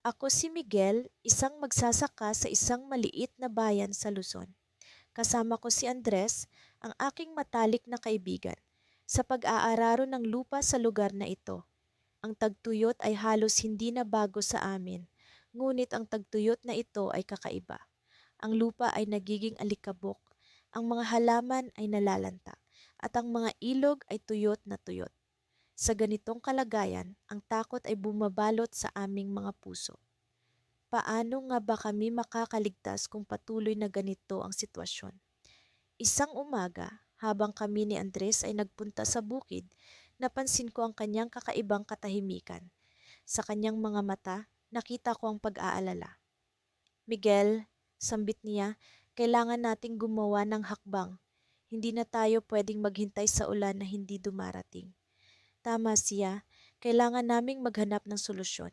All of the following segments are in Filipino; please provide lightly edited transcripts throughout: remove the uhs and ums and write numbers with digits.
Ako si Miguel, isang magsasaka sa isang maliit na bayan sa Luzon. Kasama ko si Andres, ang aking matalik na kaibigan, sa pag-aararo ng lupa sa lugar na ito. Ang tagtuyot ay halos hindi na bago sa amin, ngunit ang tagtuyot na ito ay kakaiba. Ang lupa ay nagiging alikabok, ang mga halaman ay nalalanta, at ang mga ilog ay tuyot na tuyot. Sa ganitong kalagayan, ang takot ay bumabalot sa aming mga puso. Paano nga ba kami makakaligtas kung patuloy na ganito ang sitwasyon? Isang umaga, habang kami ni Andres ay nagpunta sa bukid, napansin ko ang kanyang kakaibang katahimikan. Sa kanyang mga mata, nakita ko ang pag-aalala. Miguel, sambit niya, kailangan nating gumawa ng hakbang. Hindi na tayo pwedeng maghintay sa ulan na hindi dumarating. Tama siya, kailangan naming maghanap ng solusyon.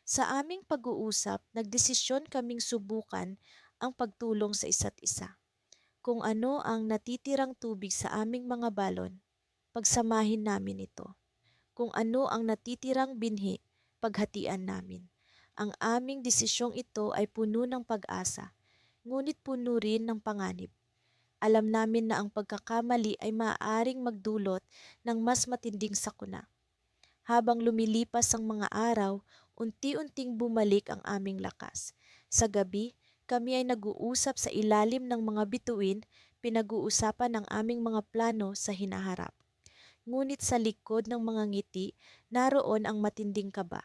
Sa aming pag-uusap, nagdesisyon kaming subukan ang pagtulong sa isa't isa. Kung ano ang natitirang tubig sa aming mga balon, pagsamahin namin ito. Kung ano ang natitirang binhi, paghatian namin. Ang aming desisyong ito ay puno ng pag-asa, ngunit puno rin ng panganib. Alam namin na ang pagkakamali ay maaaring magdulot ng mas matinding sakuna. Habang lumilipas ang mga araw, unti-unting bumalik ang aming lakas. Sa gabi, kami ay nag-uusap sa ilalim ng mga bituin, pinag-uusapan ang aming mga plano sa hinaharap. Ngunit sa likod ng mga ngiti, naroon ang matinding kaba.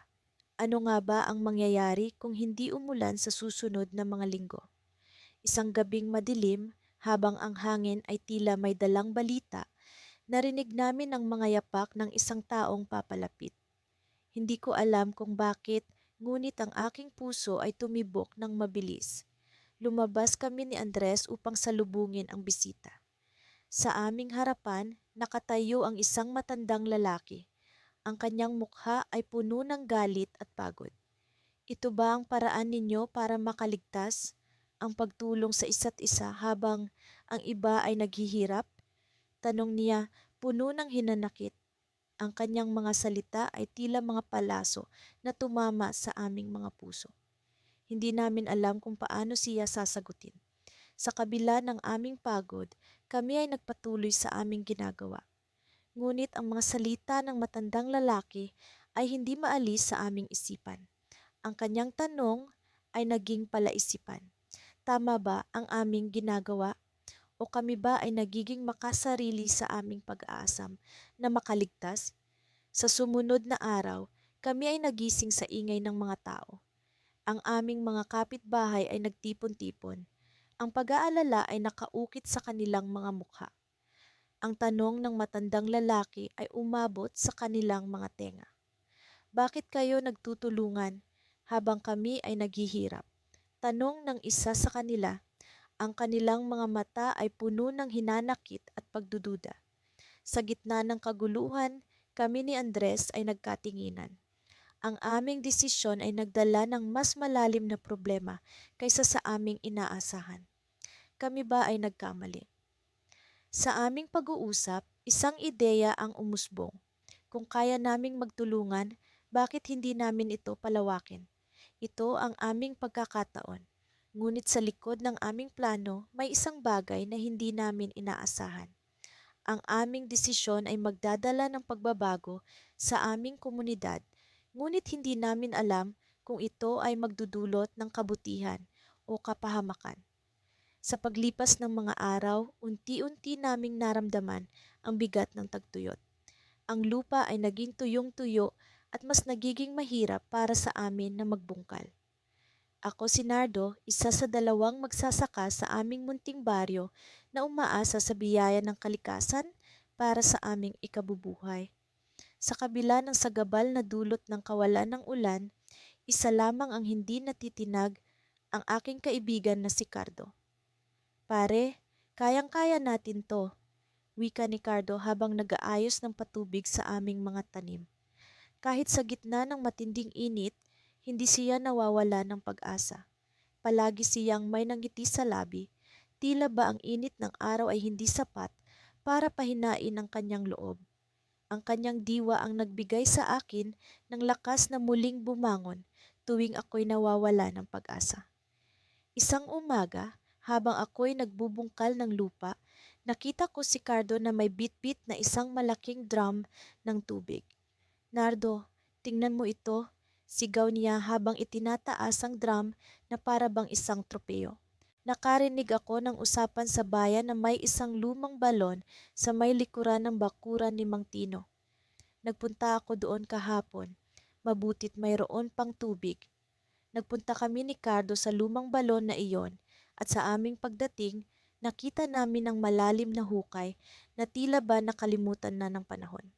Ano nga ba ang mangyayari kung hindi umulan sa susunod na mga linggo? Isang gabing madilim, habang ang hangin ay tila may dalang balita, narinig namin ang mga yapak ng isang taong papalapit. Hindi ko alam kung bakit, ngunit ang aking puso ay tumibok ng mabilis. Lumabas kami ni Andres upang salubungin ang bisita. Sa aming harapan, nakatayo ang isang matandang lalaki. Ang kanyang mukha ay puno ng galit at pagod. Ito ba ang paraan ninyo para makaligtas? Ang pagtulong sa isa't isa habang ang iba ay naghihirap? Tanong niya, puno ng hinanakit. Ang kanyang mga salita ay tila mga palaso na tumama sa aming mga puso. Hindi namin alam kung paano siya sasagutin. Sa kabila ng aming pagod, kami ay nagpatuloy sa aming ginagawa. Ngunit ang mga salita ng matandang lalaki ay hindi maalis sa aming isipan. Ang kanyang tanong ay naging palaisipan. Tama ba ang aming ginagawa? O kami ba ay nagiging makasarili sa aming pag-aasam na makaligtas? Sa sumunod na araw, kami ay nagising sa ingay ng mga tao. Ang aming mga kapitbahay ay nagtipon-tipon. Ang pag-aalala ay nakaukit sa kanilang mga mukha. Ang tanong ng matandang lalaki ay umabot sa kanilang mga tenga. Bakit kayo nagtutulungan habang kami ay naghihirap? Tanong ng isa sa kanila. Ang kanilang mga mata ay puno ng hinanakit at pagdududa. Sa gitna ng kaguluhan, kami ni Andres ay nagkatinginan. Ang aming desisyon ay nagdala ng mas malalim na problema kaysa sa aming inaasahan. Kami ba ay nagkamali? Sa aming pag-uusap, isang ideya ang umusbong. Kung kaya naming magtulungan, bakit hindi namin ito palawakin? Ito ang aming pagkakataon. Ngunit sa likod ng aming plano, may isang bagay na hindi namin inaasahan. Ang aming desisyon ay magdadala ng pagbabago sa aming komunidad, ngunit hindi namin alam kung ito ay magdudulot ng kabutihan o kapahamakan. Sa paglipas ng mga araw, unti-unti naming naramdaman ang bigat ng tagtuyot. Ang lupa ay naging tuyong-tuyo at mas nagiging mahirap para sa amin na magbungkal. Ako si Nardo, isa sa dalawang magsasaka sa aming munting baryo na umaasa sa biyaya ng kalikasan para sa aming ikabubuhay. Sa kabila ng sagabal na dulot ng kawalan ng ulan, isa lamang ang hindi natitinag, ang aking kaibigan na si Cardo. Pare, kayang-kaya natin to, wika ni Cardo habang nag-aayos ng patubig sa aming mga tanim. Kahit sa gitna ng matinding init, hindi siya nawawala ng pag-asa. Palagi siyang may nangiti sa labi, tila ba ang init ng araw ay hindi sapat para pahinain ang kanyang loob. Ang kanyang diwa ang nagbigay sa akin ng lakas na muling bumangon tuwing ako'y nawawala ng pag-asa. Isang umaga, habang ako'y nagbubungkal ng lupa, nakita ko si Cardo na may bitbit na isang malaking drum ng tubig. "Nardo, tingnan mo ito," sigaw niya habang itinataas ang drum na para bang isang tropeyo. Nakarinig ako ng usapan sa bayan na may isang lumang balon sa may likuran ng bakuran ni Mang Tino. Nagpunta ako doon kahapon, mabutit mayroon pang tubig. Nagpunta kami ni Cardo sa lumang balon na iyon at sa aming pagdating, nakita namin ang malalim na hukay na tila ba nakalimutan na ng panahon.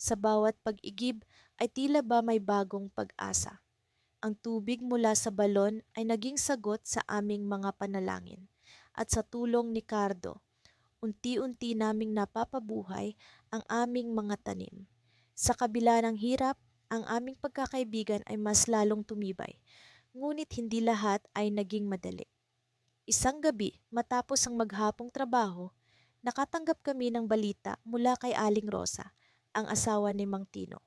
Sa bawat pag-igib ay tila ba may bagong pag-asa. Ang tubig mula sa balon ay naging sagot sa aming mga panalangin. At sa tulong ni Cardo, unti-unti naming napapabuhay ang aming mga tanim. Sa kabila ng hirap, ang aming pagkakaibigan ay mas lalong tumibay. Ngunit hindi lahat ay naging madali. Isang gabi, matapos ang maghapong trabaho, nakatanggap kami ng balita mula kay Aling Rosa, ang asawa ni Mang Tino.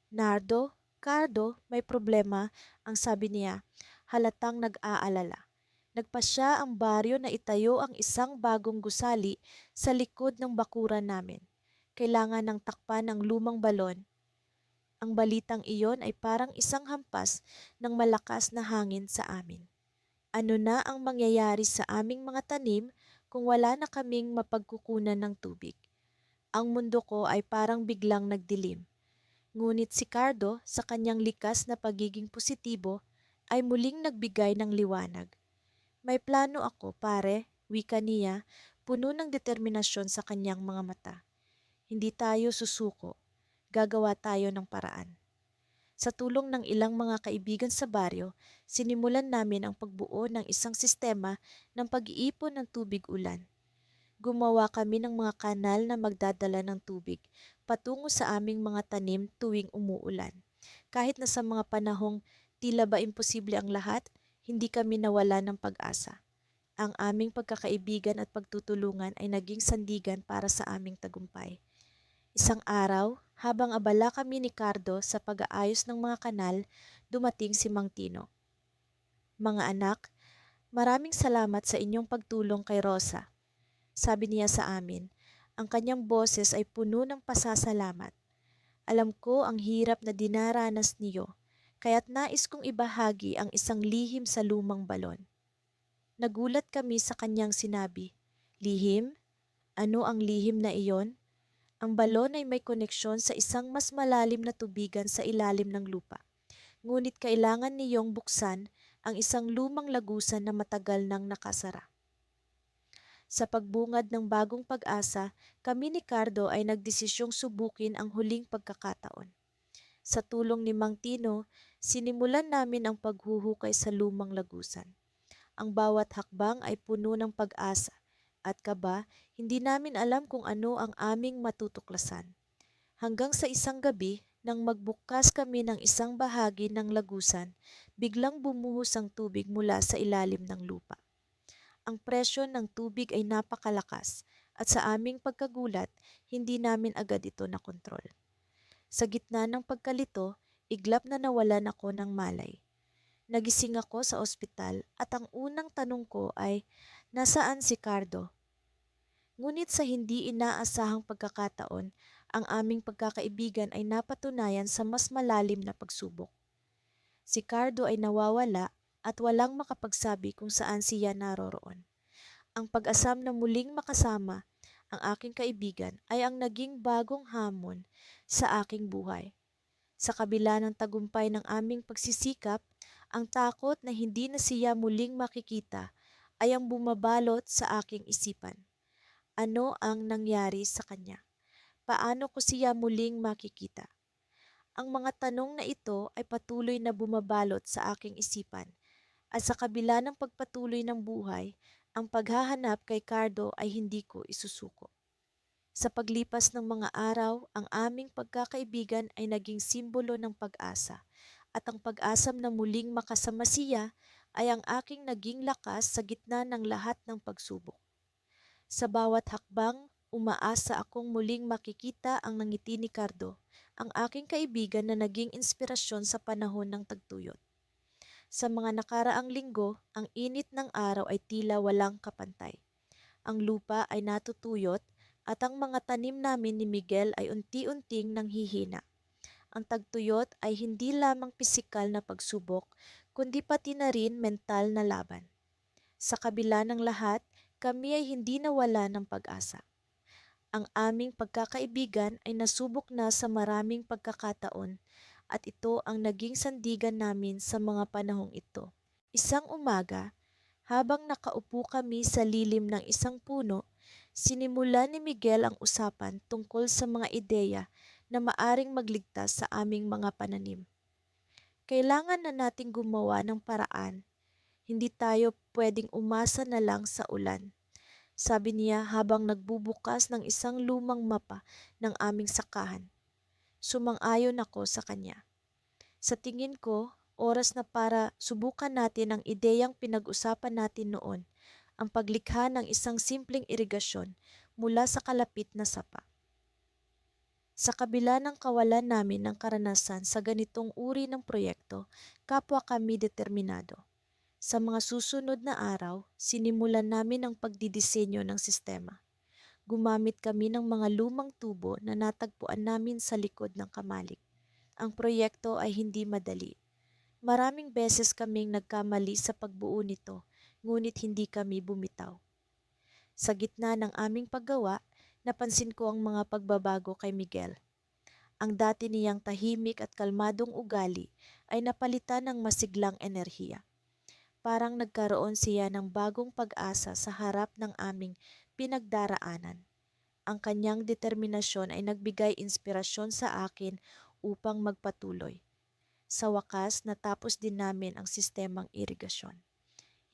"Nardo, Cardo, may problema," ang sabi niya, halatang nag-aalala. Nagpasya ang baryo na itayo ang isang bagong gusali sa likod ng bakuran namin. Kailangan ng takpan ng lumang balon. Ang balitang iyon ay parang isang hampas ng malakas na hangin sa amin. Ano na ang mangyayari sa aming mga tanim kung wala na kaming mapagkukunan ng tubig? Ang mundo ko ay parang biglang nagdilim. Ngunit si Cardo, sa kanyang likas na pagiging positibo, ay muling nagbigay ng liwanag. "May plano ako, pare," wika niya, puno ng determinasyon sa kanyang mga mata. "Hindi tayo susuko. Gagawa tayo ng paraan." Sa tulong ng ilang mga kaibigan sa baryo, sinimulan namin ang pagbuo ng isang sistema ng pag-iipon ng tubig ulan. Gumawa kami ng mga kanal na magdadala ng tubig patungo sa aming mga tanim tuwing umuulan. Kahit na sa mga panahong tila ba imposible ang lahat, hindi kami nawala ng pag-asa. Ang aming pagkakaibigan at pagtutulungan ay naging sandigan para sa aming tagumpay. Isang araw, habang abala kami ni Cardo sa pag-aayos ng mga kanal, dumating si Mang Tino. "Mga anak, maraming salamat sa inyong pagtulong kay Rosa," sabi niya sa amin. Ang kanyang boses ay puno ng pasasalamat. "Alam ko ang hirap na dinaranas niyo, kaya't nais kong ibahagi ang isang lihim sa lumang balon." Nagulat kami sa kanyang sinabi. "Lihim? Ano ang lihim na iyon?" "Ang balon ay may koneksyon sa isang mas malalim na tubigan sa ilalim ng lupa. Ngunit kailangan niyong buksan ang isang lumang lagusan na matagal nang nakasara." Sa pagbungad ng bagong pag-asa, kami ni Cardo ay nagdesisyong subukin ang huling pagkakataon. Sa tulong ni Mang Tino, sinimulan namin ang paghuhukay sa lumang lagusan. Ang bawat hakbang ay puno ng pag-asa at kaba, hindi namin alam kung ano ang aming matutuklasan. Hanggang sa isang gabi, nang magbukas kami ng isang bahagi ng lagusan, biglang bumuhos ang tubig mula sa ilalim ng lupa. Ang presyon ng tubig ay napakalakas at sa aming pagkagulat, hindi namin agad ito nakontrol. Sa gitna ng pagkalito, iglap na nawalan ako ng malay. Nagising ako sa ospital at ang unang tanong ko ay, "Nasaan si Cardo?" Ngunit sa hindi inaasahang pagkakataon, ang aming pagkakaibigan ay napatunayan sa mas malalim na pagsubok. Si Cardo ay nawawala at walang makapagsabi kung saan siya naroroon. Ang pag-asam na muling makasama ang aking kaibigan ay ang naging bagong hamon sa aking buhay. Sa kabila ng tagumpay ng aming pagsisikap, ang takot na hindi na siya muling makikita ay ang bumabalot sa aking isipan. Ano ang nangyari sa kanya? Paano ko siya muling makikita? Ang mga tanong na ito ay patuloy na bumabalot sa aking isipan at sa kabila ng pagpatuloy ng buhay, ang paghahanap kay Cardo ay hindi ko isusuko. Sa paglipas ng mga araw, ang aming pagkakaibigan ay naging simbolo ng pag-asa at ang pag-asam na muling makasama siya ay ang aking naging lakas sa gitna ng lahat ng pagsubok. Sa bawat hakbang, umaasa akong muling makikita ang nangiti ni Cardo, ang aking kaibigan na naging inspirasyon sa panahon ng tagtuyot. Sa mga nakaraang linggo, ang init ng araw ay tila walang kapantay. Ang lupa ay natutuyot at ang mga tanim namin ni Miguel ay unti-unting nanghihina. Ang tagtuyot ay hindi lamang pisikal na pagsubok, kundi pati na rin mental na laban. Sa kabila ng lahat, kami ay hindi nawala ng pag-asa. Ang aming pagkakaibigan ay nasubok na sa maraming pagkakataon at ito ang naging sandigan namin sa mga panahong ito. Isang umaga, habang nakaupo kami sa lilim ng isang puno, sinimula ni Miguel ang usapan tungkol sa mga ideya na maaring magligtas sa aming mga pananim. Kailangan na nating gumawa ng paraan. Hindi tayo pwedeng umasa na lang sa ulan, sabi niya habang nagbubukas ng isang lumang mapa ng aming sakahan. Sumang-ayon ako sa kanya. Sa tingin ko, oras na para subukan natin ang ideyang pinag-usapan natin noon, ang paglikha ng isang simpleng irigasyon mula sa kalapit na sapa. Sa kabila ng kawalan namin ng karanasan sa ganitong uri ng proyekto, kapwa kami determinado. Sa mga susunod na araw, sinimulan namin ang pagdidisenyo ng sistema. Gumamit kami ng mga lumang tubo na natagpuan namin sa likod ng kamalig. Ang proyekto ay hindi madali. Maraming beses kaming nagkamali sa pagbuo nito, ngunit hindi kami bumitaw. Sa gitna ng aming paggawa, napansin ko ang mga pagbabago kay Miguel. Ang dati niyang tahimik at kalmadong ugali ay napalitan ng masiglang enerhiya. Parang nagkaroon siya ng bagong pag-asa sa harap ng aming pinagdaraanan. Ang kanyang determinasyon ay nagbigay inspirasyon sa akin upang magpatuloy. Sa wakas, natapos din namin ang sistemang irigasyon.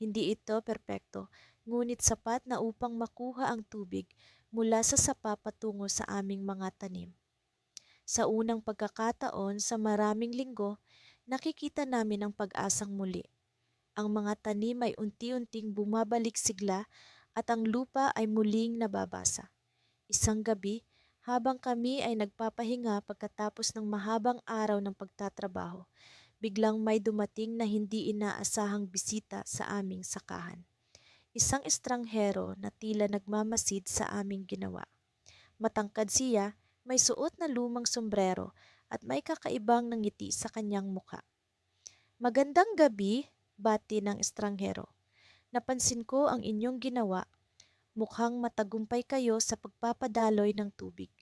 Hindi ito perpekto, ngunit sapat na upang makuha ang tubig mula sa sapa patungo sa aming mga tanim. Sa unang pagkakataon sa maraming linggo, nakikita namin ang pag-asang muli. Ang mga tanim ay unti-unting bumabalik sigla at ang lupa ay muling nababasa. Isang gabi, habang kami ay nagpapahinga pagkatapos ng mahabang araw ng pagtatrabaho, biglang may dumating na hindi inaasahang bisita sa aming sakahan. Isang estranghero na tila nagmamasid sa aming ginawa. Matangkad siya, may suot na lumang sombrero at may kakaibang ngiti sa kanyang muka. Magandang gabi, bati ng estranghero. Napansin ko ang inyong ginawa. Mukhang matagumpay kayo sa pagpapadaloy ng tubig.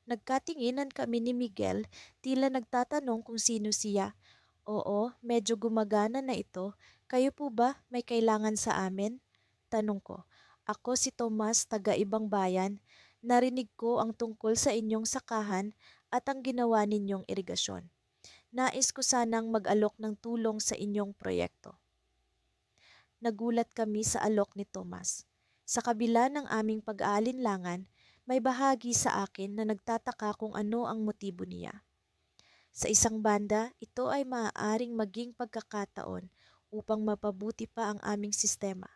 Nagkatinginan kami ni Miguel, tila nagtatanong kung sino siya. Oo, medyo gumagana na ito. Kayo po ba may kailangan sa amin? Tanong ko. Ako si Tomas, taga ibang bayan. Narinig ko ang tungkol sa inyong sakahan at ang ginawa ninyong irigasyon. Nais ko sanang mag-alok ng tulong sa inyong proyekto. Nagulat kami sa alok ni Tomas. Sa kabila ng aming pag-aalinlangan, may bahagi sa akin na nagtataka kung ano ang motibo niya. Sa isang banda, ito ay maaaring maging pagkakataon upang mapabuti pa ang aming sistema.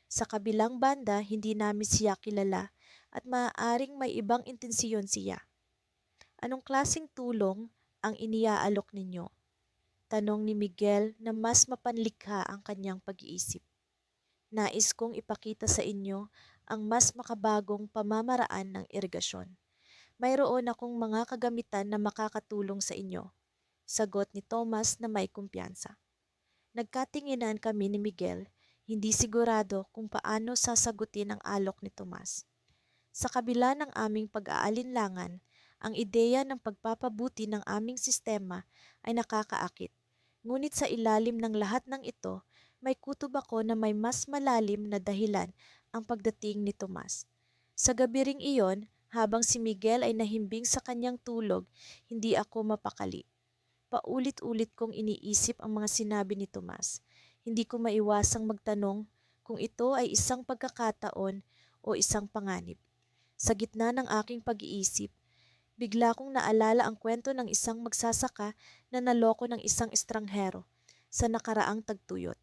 Sa kabilang banda, hindi namin siya kilala at maaaring may ibang intensyon siya. Anong klaseng tulong ang iniaalok ninyo? Tanong ni Miguel na mas mapanlikha ang kanyang pag-iisip. Nais kong ipakita sa inyo ang mas makabagong pamamaraan ng irigasyon. Mayroon akong mga kagamitan na makakatulong sa inyo. Sagot ni Thomas na may kumpiyansa. Nagkatinginan kami ni Miguel, hindi sigurado kung paano sasagutin ang alok ni Tomas. Sa kabila ng aming pag-aalinlangan, ang ideya ng pagpapabuti ng aming sistema ay nakakaakit. Ngunit sa ilalim ng lahat ng ito, may kutob ako na may mas malalim na dahilan ang pagdating ni Tomas. Sa gabi ring iyon, habang si Miguel ay nahimbing sa kanyang tulog, hindi ako mapakali. Paulit-ulit kong iniisip ang mga sinabi ni Tomas. Hindi ko maiwasang magtanong kung ito ay isang pagkakataon o isang panganib. Sa gitna ng aking pag-iisip, bigla kong naalala ang kwento ng isang magsasaka na naloko ng isang estranghero sa nakaraang tagtuyot.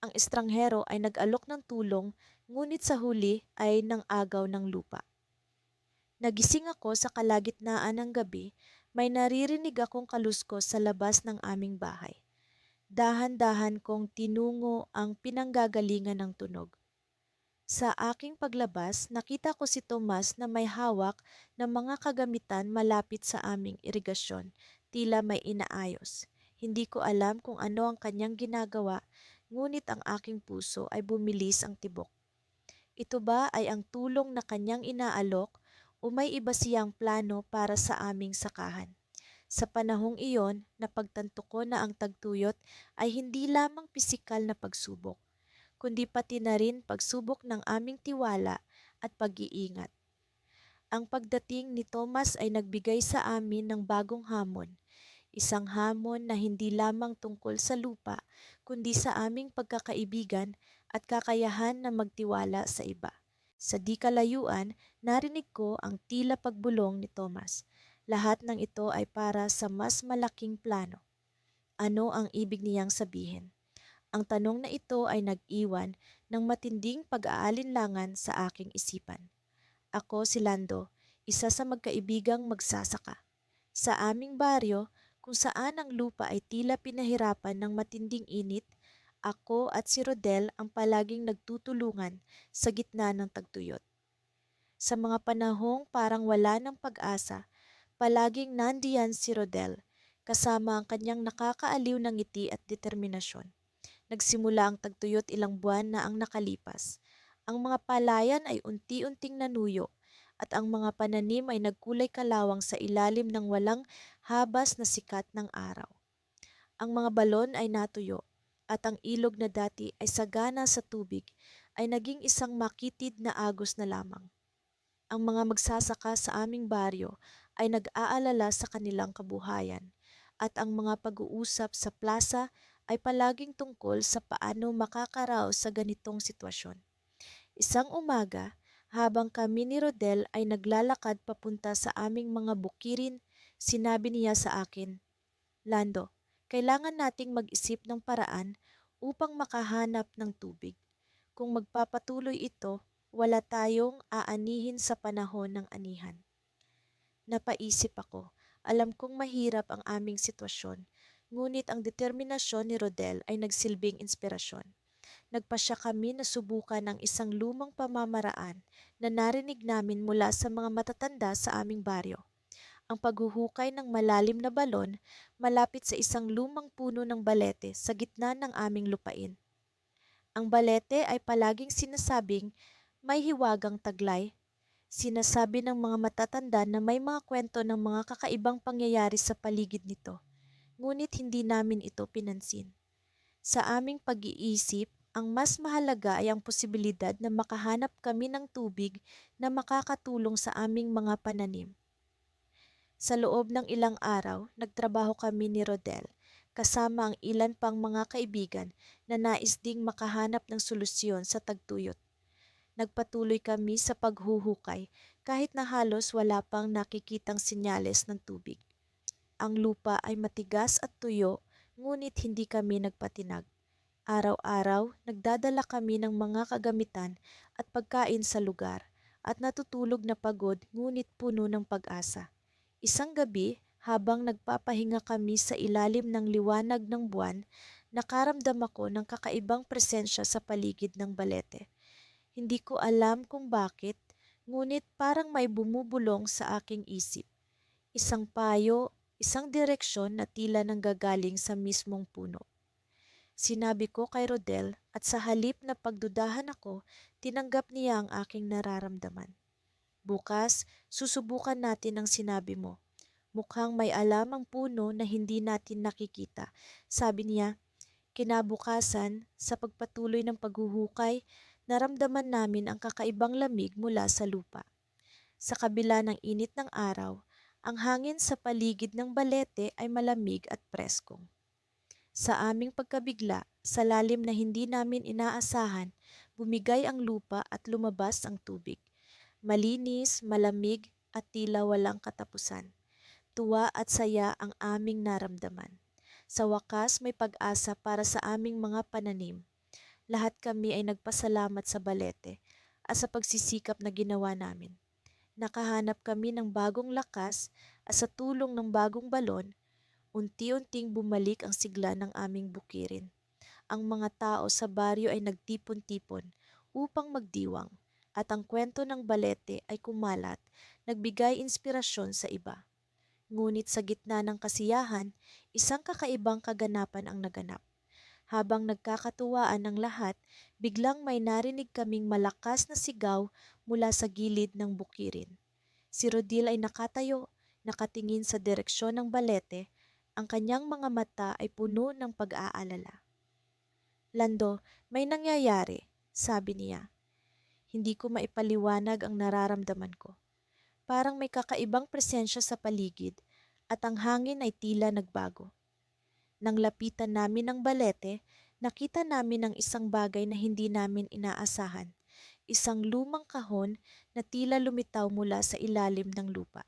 Ang estranghero ay nag-alok ng tulong, ngunit sa huli ay nang agaw ng lupa. Nagising ako sa kalagitnaan ng gabi, may naririnig akong kaluskos sa labas ng aming bahay. Dahan-dahan kong tinungo ang pinanggagalingan ng tunog. Sa aking paglabas, nakita ko si Tomas na may hawak ng mga kagamitan malapit sa aming irigasyon, tila may inaayos. Hindi ko alam kung ano ang kanyang ginagawa, ngunit ang aking puso ay bumilis ang tibok. Ito ba ay ang tulong na kanyang inaalok o may iba siyang plano para sa aming sakahan? Sa panahong iyon, napagtanto ko na ang tagtuyot ay hindi lamang pisikal na pagsubok, kundi pati na rin pagsubok ng aming tiwala at pag-iingat. Ang pagdating ni Thomas ay nagbigay sa amin ng bagong hamon, isang hamon na hindi lamang tungkol sa lupa, kundi sa aming pagkakaibigan at kakayahan na magtiwala sa iba. Sa di kalayuan, narinig ko ang tila pagbulong ni Thomas. Lahat ng ito ay para sa mas malaking plano. Ano ang ibig niyang sabihin? Ang tanong na ito ay nag-iwan ng matinding pag-aalinlangan sa aking isipan. Ako si Lando, isa sa magkaibigang magsasaka. Sa aming baryo, kung saan ang lupa ay tila pinahirapan ng matinding init, ako at si Rodel ang palaging nagtutulungan sa gitna ng tagtuyot. Sa mga panahong parang wala ng pag-asa, palaging nandiyan si Rodel, kasama ang kanyang nakakaaliw na ngiti at determinasyon. Nagsimula ang tagtuyot ilang buwan na ang nakalipas. Ang mga palayan ay unti-unting nanuyo at ang mga pananim ay nagkulay kalawang sa ilalim ng walang habas na sikat ng araw. Ang mga balon ay natuyo at ang ilog na dati ay sagana sa tubig ay naging isang makitid na agos na lamang. Ang mga magsasaka sa aming baryo ay nag-aalala sa kanilang kabuhayan at ang mga pag-uusap sa plaza ay palaging tungkol sa paano makakaraos sa ganitong sitwasyon. Isang umaga, habang kami ni Rodel ay naglalakad papunta sa aming mga bukirin, sinabi niya sa akin, "Lando, kailangan nating mag-isip ng paraan upang makahanap ng tubig. Kung magpapatuloy ito, wala tayong aanihin sa panahon ng anihan." Napaisip ako. Alam kong mahirap ang aming sitwasyon, ngunit ang determinasyon ni Rodel ay nagsilbing inspirasyon. Nagpasya kami na subukan ang isang lumang pamamaraan na narinig namin mula sa mga matatanda sa aming baryo. Ang paghuhukay ng malalim na balon malapit sa isang lumang puno ng balete sa gitna ng aming lupain. Ang balete ay palaging sinasabing may hiwagang taglay. Sinasabi ng mga matatanda na may mga kwento ng mga kakaibang pangyayari sa paligid nito, ngunit hindi namin ito pinansin. Sa aming pag-iisip, ang mas mahalaga ay ang posibilidad na makahanap kami ng tubig na makakatulong sa aming mga pananim. Sa loob ng ilang araw, nagtrabaho kami ni Rodel, kasama ang ilan pang mga kaibigan na nais ding makahanap ng solusyon sa tagtuyot. Nagpatuloy kami sa paghuhukay kahit na halos wala pang nakikitang senyales ng tubig. Ang lupa ay matigas at tuyo, ngunit hindi kami nagpatinag. Araw-araw, nagdadala kami ng mga kagamitan at pagkain sa lugar at natutulog na pagod ngunit puno ng pag-asa. Isang gabi, habang nagpapahinga kami sa ilalim ng liwanag ng buwan, nakaramdam ako ng kakaibang presensya sa paligid ng balete. Hindi ko alam kung bakit, ngunit parang may bumubulong sa aking isip. Isang payo, isang direksyon na tila nanggagaling sa mismong puno. Sinabi ko kay Rodel at sa halip na pagdudahan ako, tinanggap niya ang aking nararamdaman. "Bukas, susubukan natin ang sinabi mo. Mukhang may alam ang puno na hindi natin nakikita," sabi niya. Kinabukasan, sa pagpatuloy ng paghuhukay, naramdaman namin ang kakaibang lamig mula sa lupa. Sa kabila ng init ng araw, ang hangin sa paligid ng balete ay malamig at preskong. Sa aming pagkabigla, sa lalim na hindi namin inaasahan, bumigay ang lupa at lumabas ang tubig. Malinis, malamig at tila walang katapusan. Tuwa at saya ang aming naramdaman. Sa wakas may pag-asa para sa aming mga pananim. Lahat kami ay nagpasalamat sa balete at sa pagsisikap na ginawa namin. Nakahanap kami ng bagong lakas at sa tulong ng bagong balon, Unti-unting bumalik ang sigla ng aming bukirin. Ang mga tao sa baryo ay nagtipon-tipon upang magdiwang at ang kwento ng balete ay kumalat, nagbigay inspirasyon sa iba. Ngunit sa gitna ng kasiyahan, isang kakaibang kaganapan ang naganap. Habang nagkakatuwaan ang lahat, biglang may narinig kaming malakas na sigaw mula sa gilid ng bukirin. Si Rodil ay nakatayo, nakatingin sa direksyon ng balete, ang kanyang mga mata ay puno ng pag-aalala. "Lando, may nangyayari," sabi niya. Hindi ko maipaliwanag ang nararamdaman ko. Parang may kakaibang presensya sa paligid at ang hangin ay tila nagbago. Nang lapitan namin ang balete, nakita namin ang isang bagay na hindi namin inaasahan. Isang lumang kahon na tila lumitaw mula sa ilalim ng lupa.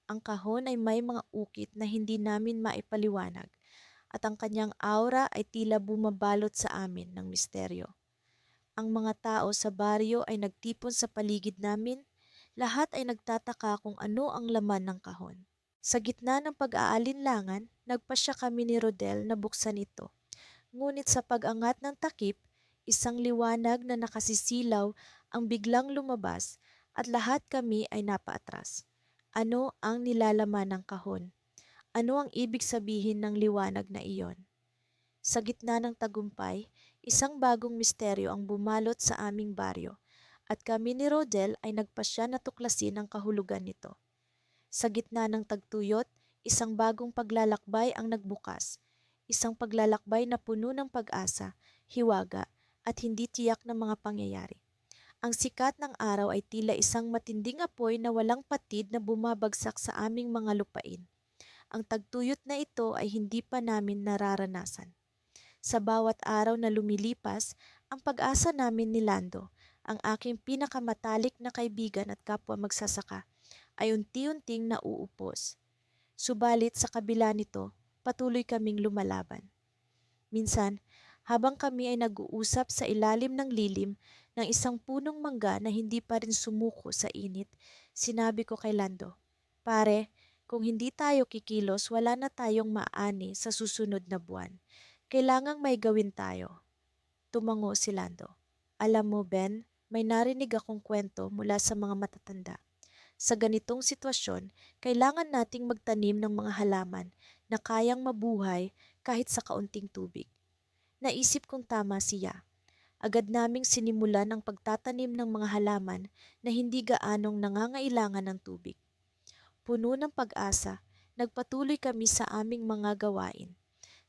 Ang kahon ay may mga ukit na hindi namin maipaliwanag at ang kanyang aura ay tila bumabalot sa amin ng misteryo. Ang mga tao sa baryo ay nagtipon sa paligid namin, lahat ay nagtataka kung ano ang laman ng kahon. Sa gitna ng pag-aalinlangan, nagpasya kami ni Rodel na buksan ito. Ngunit sa pag-angat ng takip, isang liwanag na nakasisilaw ang biglang lumabas at lahat kami ay napaatras. Ano ang nilalaman ng kahon? Ano ang ibig sabihin ng liwanag na iyon? Sa gitna ng tagumpay, isang bagong misteryo ang bumalot sa aming baryo at kami ni Rodel ay nagpasya na tuklasin ang kahulugan nito. Sa gitna ng tagtuyot, isang bagong paglalakbay ang nagbukas. Isang paglalakbay na puno ng pag-asa, hiwaga, at hindi tiyak na mga pangyayari. Ang sikat ng araw ay tila isang matinding apoy na walang patid na bumabagsak sa aming mga lupain. Ang tagtuyot na ito ay hindi pa namin nararanasan. Sa bawat araw na lumilipas, ang pag-asa namin ni Lando, ang aking pinakamatalik na kaibigan at kapwa magsasaka, ay unti-unting nauupos. Subalit sa kabila nito, patuloy kaming lumalaban. Minsan, habang kami ay nag-uusap sa ilalim ng lilim ng isang punong mangga na hindi pa rin sumuko sa init, sinabi ko kay Lando, "Pare, kung hindi tayo kikilos, wala na tayong maani sa susunod na buwan. Kailangang may gawin tayo." Tumango si Lando. "Alam mo, Ben, may narinig akong kwento mula sa mga matatanda. Sa ganitong sitwasyon, kailangan nating magtanim ng mga halaman na kayang mabuhay kahit sa kaunting tubig." Naisip kong tama siya. Agad naming sinimulan ang pagtatanim ng mga halaman na hindi gaanong nangangailangan ng tubig. Puno ng pag-asa, nagpatuloy kami sa aming mga gawain.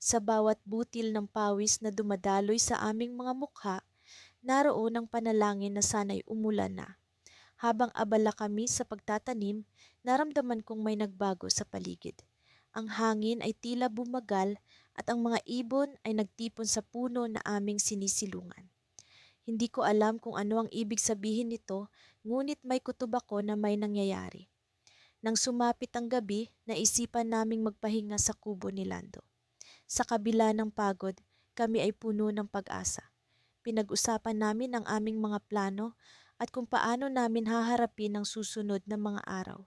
Sa bawat butil ng pawis na dumadaloy sa aming mga mukha, naroon ang panalangin na sana'y umulan na. Habang abala kami sa pagtatanim, naramdaman kong may nagbago sa paligid. Ang hangin ay tila bumagal at ang mga ibon ay nagtipon sa puno na aming sinisilungan. Hindi ko alam kung ano ang ibig sabihin nito, ngunit may kutob ako na may nangyayari. Nang sumapit ang gabi, naisipan naming magpahinga sa kubo ni Lando. Sa kabila ng pagod, kami ay puno ng pag-asa. Pinag-usapan namin ang aming mga plano at kung paano namin haharapin ang susunod na mga araw.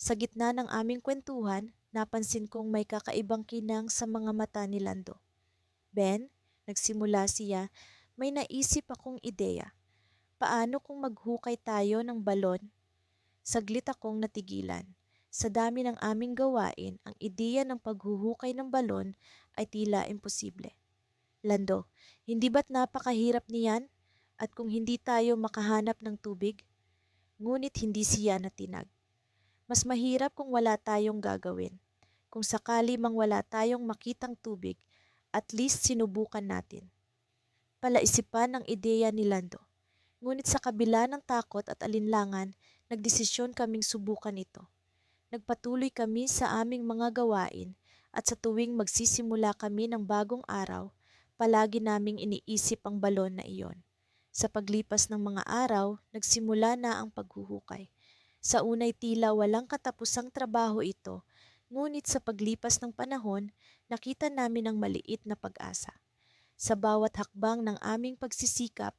Sa gitna ng aming kwentuhan, napansin kong may kakaibang kinang sa mga mata ni Lando. "Ben," nagsimula siya, "may naisip akong ideya. Paano kung maghukay tayo ng balon?" Saglit akong natigilan. Sa dami ng aming gawain, ang ideya ng paghuhukay ng balon ay tila imposible. "Lando, hindi ba't napakahirap niyan? At kung hindi tayo makahanap ng tubig?" Ngunit hindi siya natinag. "Mas mahirap kung wala tayong gagawin. Kung sakali mang wala tayong makitang tubig, at least sinubukan natin." Palaisipan ang ideya ni Lando. Ngunit sa kabila ng takot at alinlangan, nagdesisyon kaming subukan ito. Nagpatuloy kami sa aming mga gawain at sa tuwing magsisimula kami ng bagong araw, palagi naming iniisip ang balon na iyon. Sa paglipas ng mga araw, nagsimula na ang paghuhukay. Sa unay tila walang katapusang trabaho ito, ngunit sa paglipas ng panahon, nakita namin ang maliit na pag-asa. Sa bawat hakbang ng aming pagsisikap,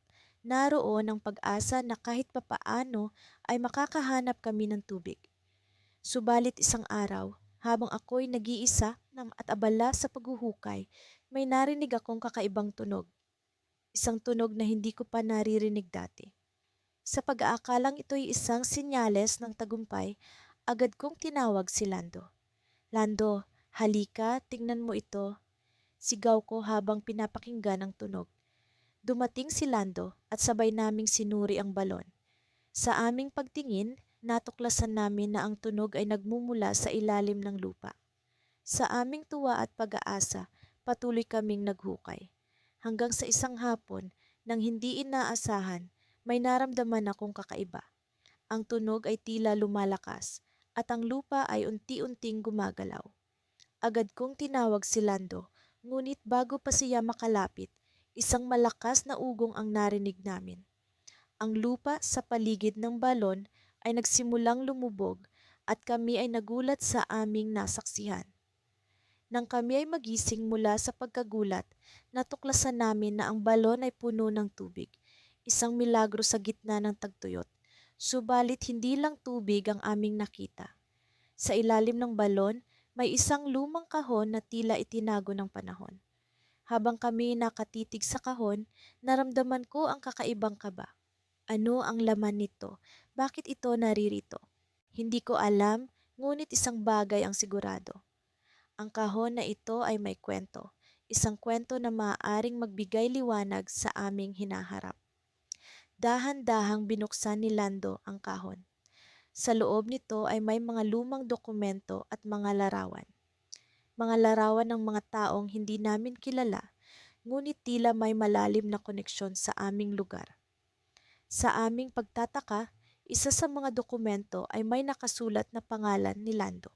naroon ang pag-asa na kahit papaano ay makakahanap kami ng tubig. Subalit isang araw, Habang ako'y nag-iisa at abala sa paghuhukay, may narinig akong kakaibang tunog. Isang tunog na hindi ko pa naririnig dati. Sa pag-aakalang ito'y isang senyales ng tagumpay, agad kong tinawag si Lando. Lando, halika, tingnan mo ito. Sigaw ko habang pinapakinggan ang tunog. Dumating si Lando at sabay naming sinuri ang balon. Sa aming pagtingin, natuklasan namin na ang tunog ay nagmumula sa ilalim ng lupa. Sa aming tuwa at pag-aasa, patuloy kaming naghukay. Hanggang sa isang hapon, nang hindi inaasahan, may naramdaman akong kakaiba. Ang tunog ay tila lumalakas at ang lupa ay unti-unting gumagalaw. Agad kong tinawag si Lando, ngunit bago pa siya makalapit, isang malakas na ugong ang narinig namin. Ang lupa sa paligid ng balon ay nagsimulang lumubog at kami ay nagulat sa aming nasaksihan. Nang kami ay magising mula sa pagkagulat, natuklasan namin na ang balon ay puno ng tubig, isang milagro sa gitna ng tagtuyot. Subalit hindi lang tubig ang aming nakita. Sa ilalim ng balon, may isang lumang kahon na tila itinago ng panahon. Habang kami nakatitig sa kahon, naramdaman ko ang kakaibang kaba. Ano ang laman nito? Bakit ito naririto? Hindi ko alam, ngunit isang bagay ang sigurado. Ang kahon na ito ay may kwento. Isang kwento na maaaring magbigay liwanag sa aming hinaharap. Dahan-dahang binuksan ni Lando ang kahon. Sa loob nito ay may mga lumang dokumento at mga larawan. Mga larawan ng mga taong hindi namin kilala, ngunit tila may malalim na koneksyon sa aming lugar. Sa aming pagtataka, isa sa mga dokumento ay may nakasulat na pangalan ni Lando.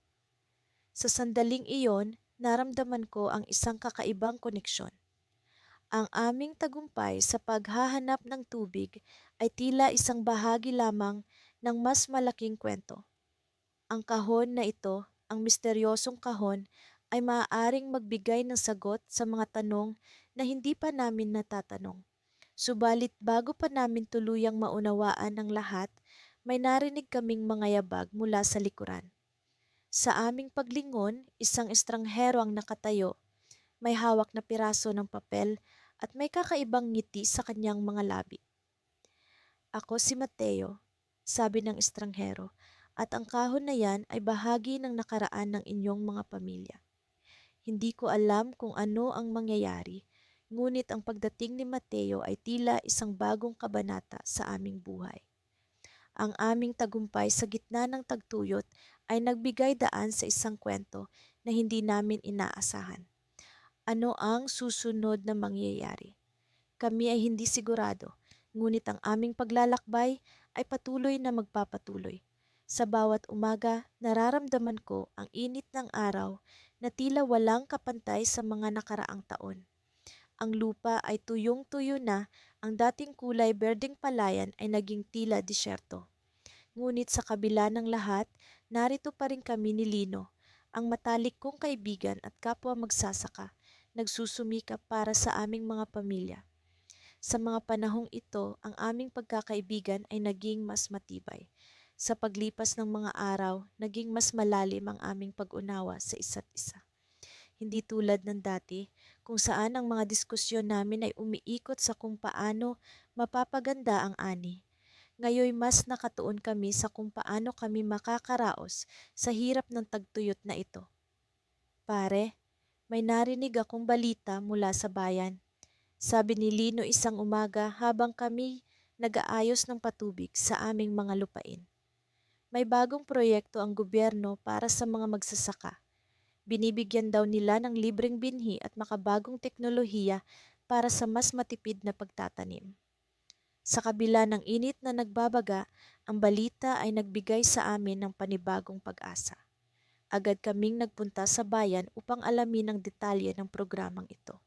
Sa sandaling iyon, naramdaman ko ang isang kakaibang koneksyon. Ang aming tagumpay sa paghahanap ng tubig ay tila isang bahagi lamang ng mas malaking kwento. Ang kahon na ito, ang misteryosong kahon, ay maaaring magbigay ng sagot sa mga tanong na hindi pa namin natatanong. Subalit bago pa namin tuluyang maunawaan ang lahat, may narinig kaming mga yabag mula sa likuran. Sa aming paglingon, isang estranghero ang nakatayo, may hawak na piraso ng papel at may kakaibang ngiti sa kanyang mga labi. Ako si Mateo, sabi ng estranghero, at ang kahon na yan ay bahagi ng nakaraan ng inyong mga pamilya. Hindi ko alam kung ano ang mangyayari, ngunit ang pagdating ni Mateo ay tila isang bagong kabanata sa aming buhay. Ang aming tagumpay sa gitna ng tagtuyot ay nagbigay daan sa isang kwento na hindi namin inaasahan. Ano ang susunod na mangyayari? Kami ay hindi sigurado, ngunit ang aming paglalakbay ay patuloy na magpapatuloy. Sa bawat umaga, nararamdaman ko ang init ng araw na tila walang kapantay sa mga nakaraang taon. Ang lupa ay tuyong-tuyo na, ang dating kulay berdeng palayan ay naging tila disyerto. Ngunit sa kabila ng lahat, narito pa rin kami ni Lino, ang matalik kong kaibigan at kapwa magsasaka, nagsusumikap para sa aming mga pamilya. Sa mga panahong ito, ang aming pagkakaibigan ay naging mas matibay. Sa paglipas ng mga araw, naging mas malalim ang aming pag-unawa sa isa't isa. Hindi tulad ng dati, kung saan ang mga diskusyon namin ay umiikot sa kung paano mapapaganda ang ani. Ngayoy mas nakatuon kami sa kung paano kami makakaraos sa hirap ng tagtuyot na ito. Pare, may narinig akong balita mula sa bayan. Sabi ni Lino isang umaga habang kami nag-aayos ng patubig sa aming mga lupain. May bagong proyekto ang gobyerno para sa mga magsasaka. Binibigyan daw nila ng libreng binhi at makabagong teknolohiya para sa mas matipid na pagtatanim. Sa kabila ng init na nagbabaga, ang balita ay nagbigay sa amin ng panibagong pag-asa. Agad kaming nagpunta sa bayan upang alamin ang detalye ng programang ito.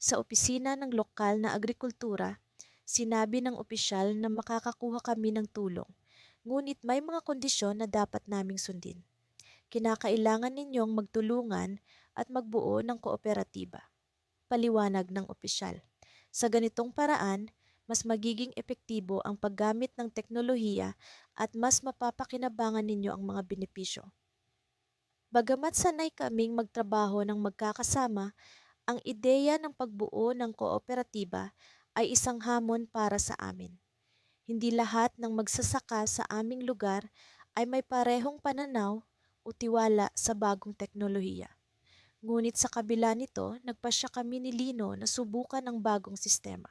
Sa opisina ng lokal na agrikultura, sinabi ng opisyal na makakakuha kami ng tulong, ngunit may mga kondisyon na dapat naming sundin. Kinakailangan ninyong magtulungan at magbuo ng kooperatiba. Paliwanag ng opisyal. Sa ganitong paraan, mas magiging epektibo ang paggamit ng teknolohiya at mas mapapakinabangan ninyo ang mga benepisyo. Bagamat sanay kaming magtrabaho ng magkakasama, ang ideya ng pagbuo ng kooperatiba ay isang hamon para sa amin. Hindi lahat ng magsasaka sa aming lugar ay may parehong pananaw o tiwala sa bagong teknolohiya. Ngunit sa kabila nito, nagpasya kami ni Lino na subukan ang bagong sistema.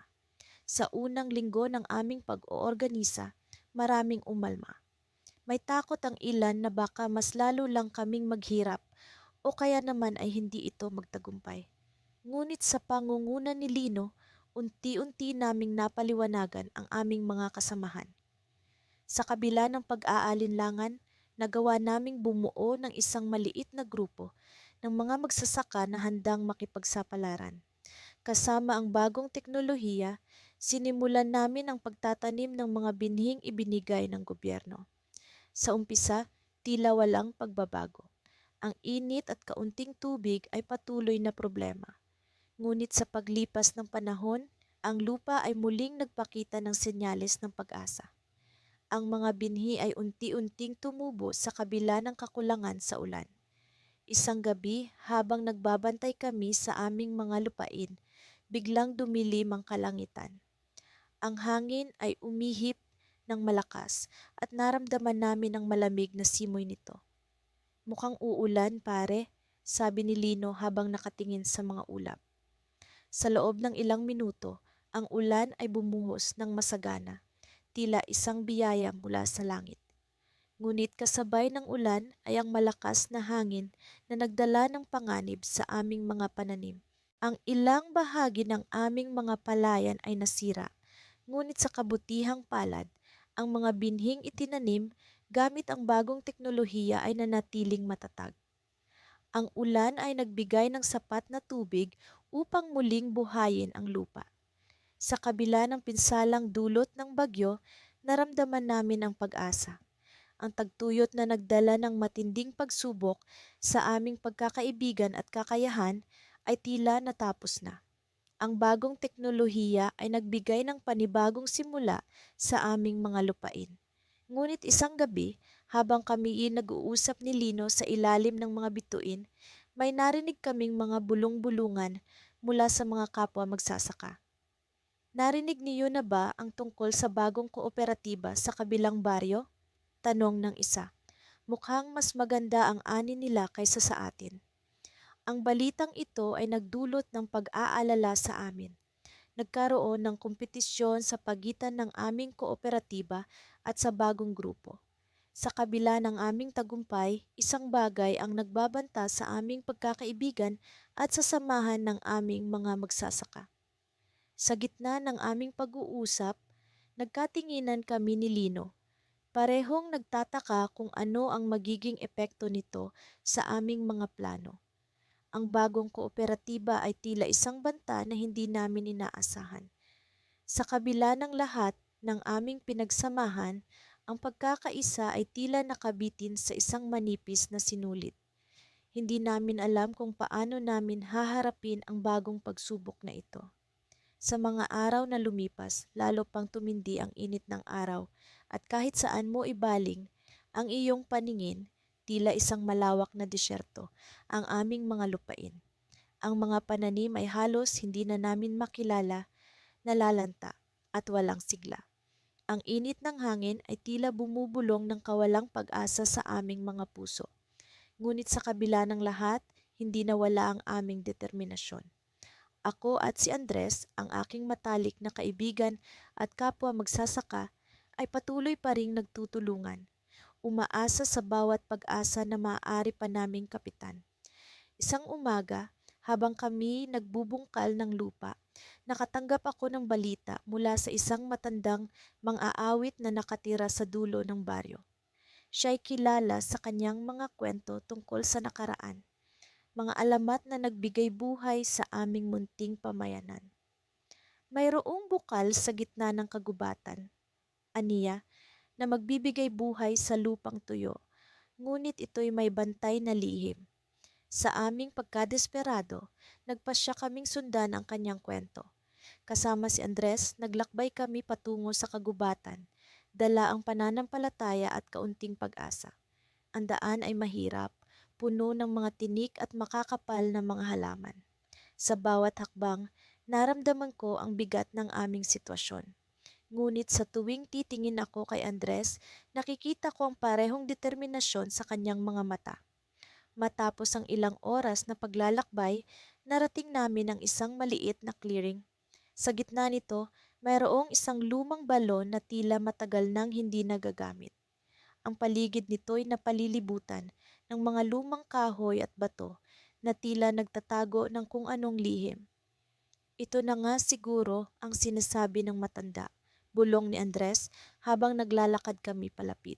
Sa unang linggo ng aming pag-oorganisa, maraming umalma. May takot ang ilan na baka mas lalo lang kaming maghirap o kaya naman ay hindi ito magtagumpay. Ngunit sa pangunguna ni Lino, unti-unti naming napaliwanagan ang aming mga kasamahan. Sa kabila ng pag-aalinlangan, nagawa naming bumuo ng isang maliit na grupo ng mga magsasaka na handang makipagsapalaran. Kasama ang bagong teknolohiya, sinimulan namin ang pagtatanim ng mga binhing ibinigay ng gobyerno. Sa umpisa, tila walang pagbabago. Ang init at kaunting tubig ay patuloy na problema. Ngunit sa paglipas ng panahon, ang lupa ay muling nagpakita ng senyales ng pag-asa. Ang mga binhi ay unti-unting tumubo sa kabila ng kakulangan sa ulan. Isang gabi, habang nagbabantay kami sa aming mga lupain, biglang dumilim ang kalangitan. Ang hangin ay umihip ng malakas at naramdaman namin ang malamig na simoy nito. Mukhang uulan, pare, sabi ni Lino habang nakatingin sa mga ulap. Sa loob ng ilang minuto, ang ulan ay bumuhos ng masagana, tila isang biyaya mula sa langit. Ngunit kasabay ng ulan ay ang malakas na hangin na nagdala ng panganib sa aming mga pananim. Ang ilang bahagi ng aming mga palayan ay nasira, ngunit sa kabutihang palad, ang mga binhing itinanim gamit ang bagong teknolohiya ay nanatiling matatag. Ang ulan ay nagbigay ng sapat na tubig upang muling buhayin ang lupa. Sa kabila ng pinsalang dulot ng bagyo, naramdaman namin ang pag-asa. Ang tagtuyot na nagdala ng matinding pagsubok sa aming pagkakaibigan at kakayahan ay tila natapos na. Ang bagong teknolohiya ay nagbigay ng panibagong simula sa aming mga lupain. Ngunit isang gabi, habang kami nag-uusap ni Lino sa ilalim ng mga bituin, may narinig kaming mga bulong-bulungan mula sa mga kapwa magsasaka. Narinig niyo na ba ang tungkol sa bagong kooperatiba sa kabilang baryo? Tanong ng isa. Mukhang mas maganda ang ani nila kaysa sa atin. Ang balitang ito ay nagdulot ng pag-aalala sa amin. Nagkaroon ng kompetisyon sa pagitan ng aming kooperatiba at sa bagong grupo. Sa kabila ng aming tagumpay, isang bagay ang nagbabanta sa aming pagkakaibigan at sa samahan ng aming mga magsasaka. Sa gitna ng aming pag-uusap, nagkatinginan kami ni Lino. Parehong nagtataka kung ano ang magiging epekto nito sa aming mga plano. Ang bagong kooperatiba ay tila isang banta na hindi namin inaasahan. Sa kabila ng lahat ng aming pinagsamahan, ang pagkakaisa ay tila nakabitin sa isang manipis na sinulit. Hindi namin alam kung paano namin haharapin ang bagong pagsubok na ito. Sa mga araw na lumipas, lalo pang tumindi ang init ng araw at kahit saan mo ibaling ang iyong paningin, tila isang malawak na disyerto ang aming mga lupain. Ang mga pananim ay halos hindi na namin makilala, nalalanta at walang sigla. Ang init ng hangin ay tila bumubulong ng kawalang pag-asa sa aming mga puso. Ngunit sa kabila ng lahat, hindi nawala ang aming determinasyon. Ako at si Andres, ang aking matalik na kaibigan at kapwa magsasaka, ay patuloy pa ring nagtutulungan, umaasa sa bawat pag-asa na maaari pa naming kapitan. Isang umaga, habang kami nagbubungkal ng lupa, nakatanggap ako ng balita mula sa isang matandang mang-aawit na nakatira sa dulo ng baryo. Siya'y kilala sa kanyang mga kwento tungkol sa nakaraan, mga alamat na nagbigay buhay sa aming munting pamayanan. Mayroong bukal sa gitna ng kagubatan, aniya, na magbibigay buhay sa lupang tuyo, ngunit ito'y may bantay na lihim. Sa aming pagkadesperado, nagpasya kaming sundan ang kanyang kwento. Kasama si Andres, naglakbay kami patungo sa kagubatan, dala ang pananampalataya at kaunting pag-asa. Ang daan ay mahirap, puno ng mga tinik at makakapal na mga halaman. Sa bawat hakbang, naramdaman ko ang bigat ng aming sitwasyon. Ngunit sa tuwing titingin ako kay Andres, nakikita ko ang parehong determinasyon sa kanyang mga mata. Matapos ang ilang oras na paglalakbay, narating namin ang isang maliit na clearing. Sa gitna nito, mayroong isang lumang balon na tila matagal nang hindi nagagamit. Ang paligid nito'y napalilibutan ng mga lumang kahoy at bato na tila nagtatago ng kung anong lihim. Ito na nga siguro ang sinasabi ng matanda, bulong ni Andres habang naglalakad kami palapit.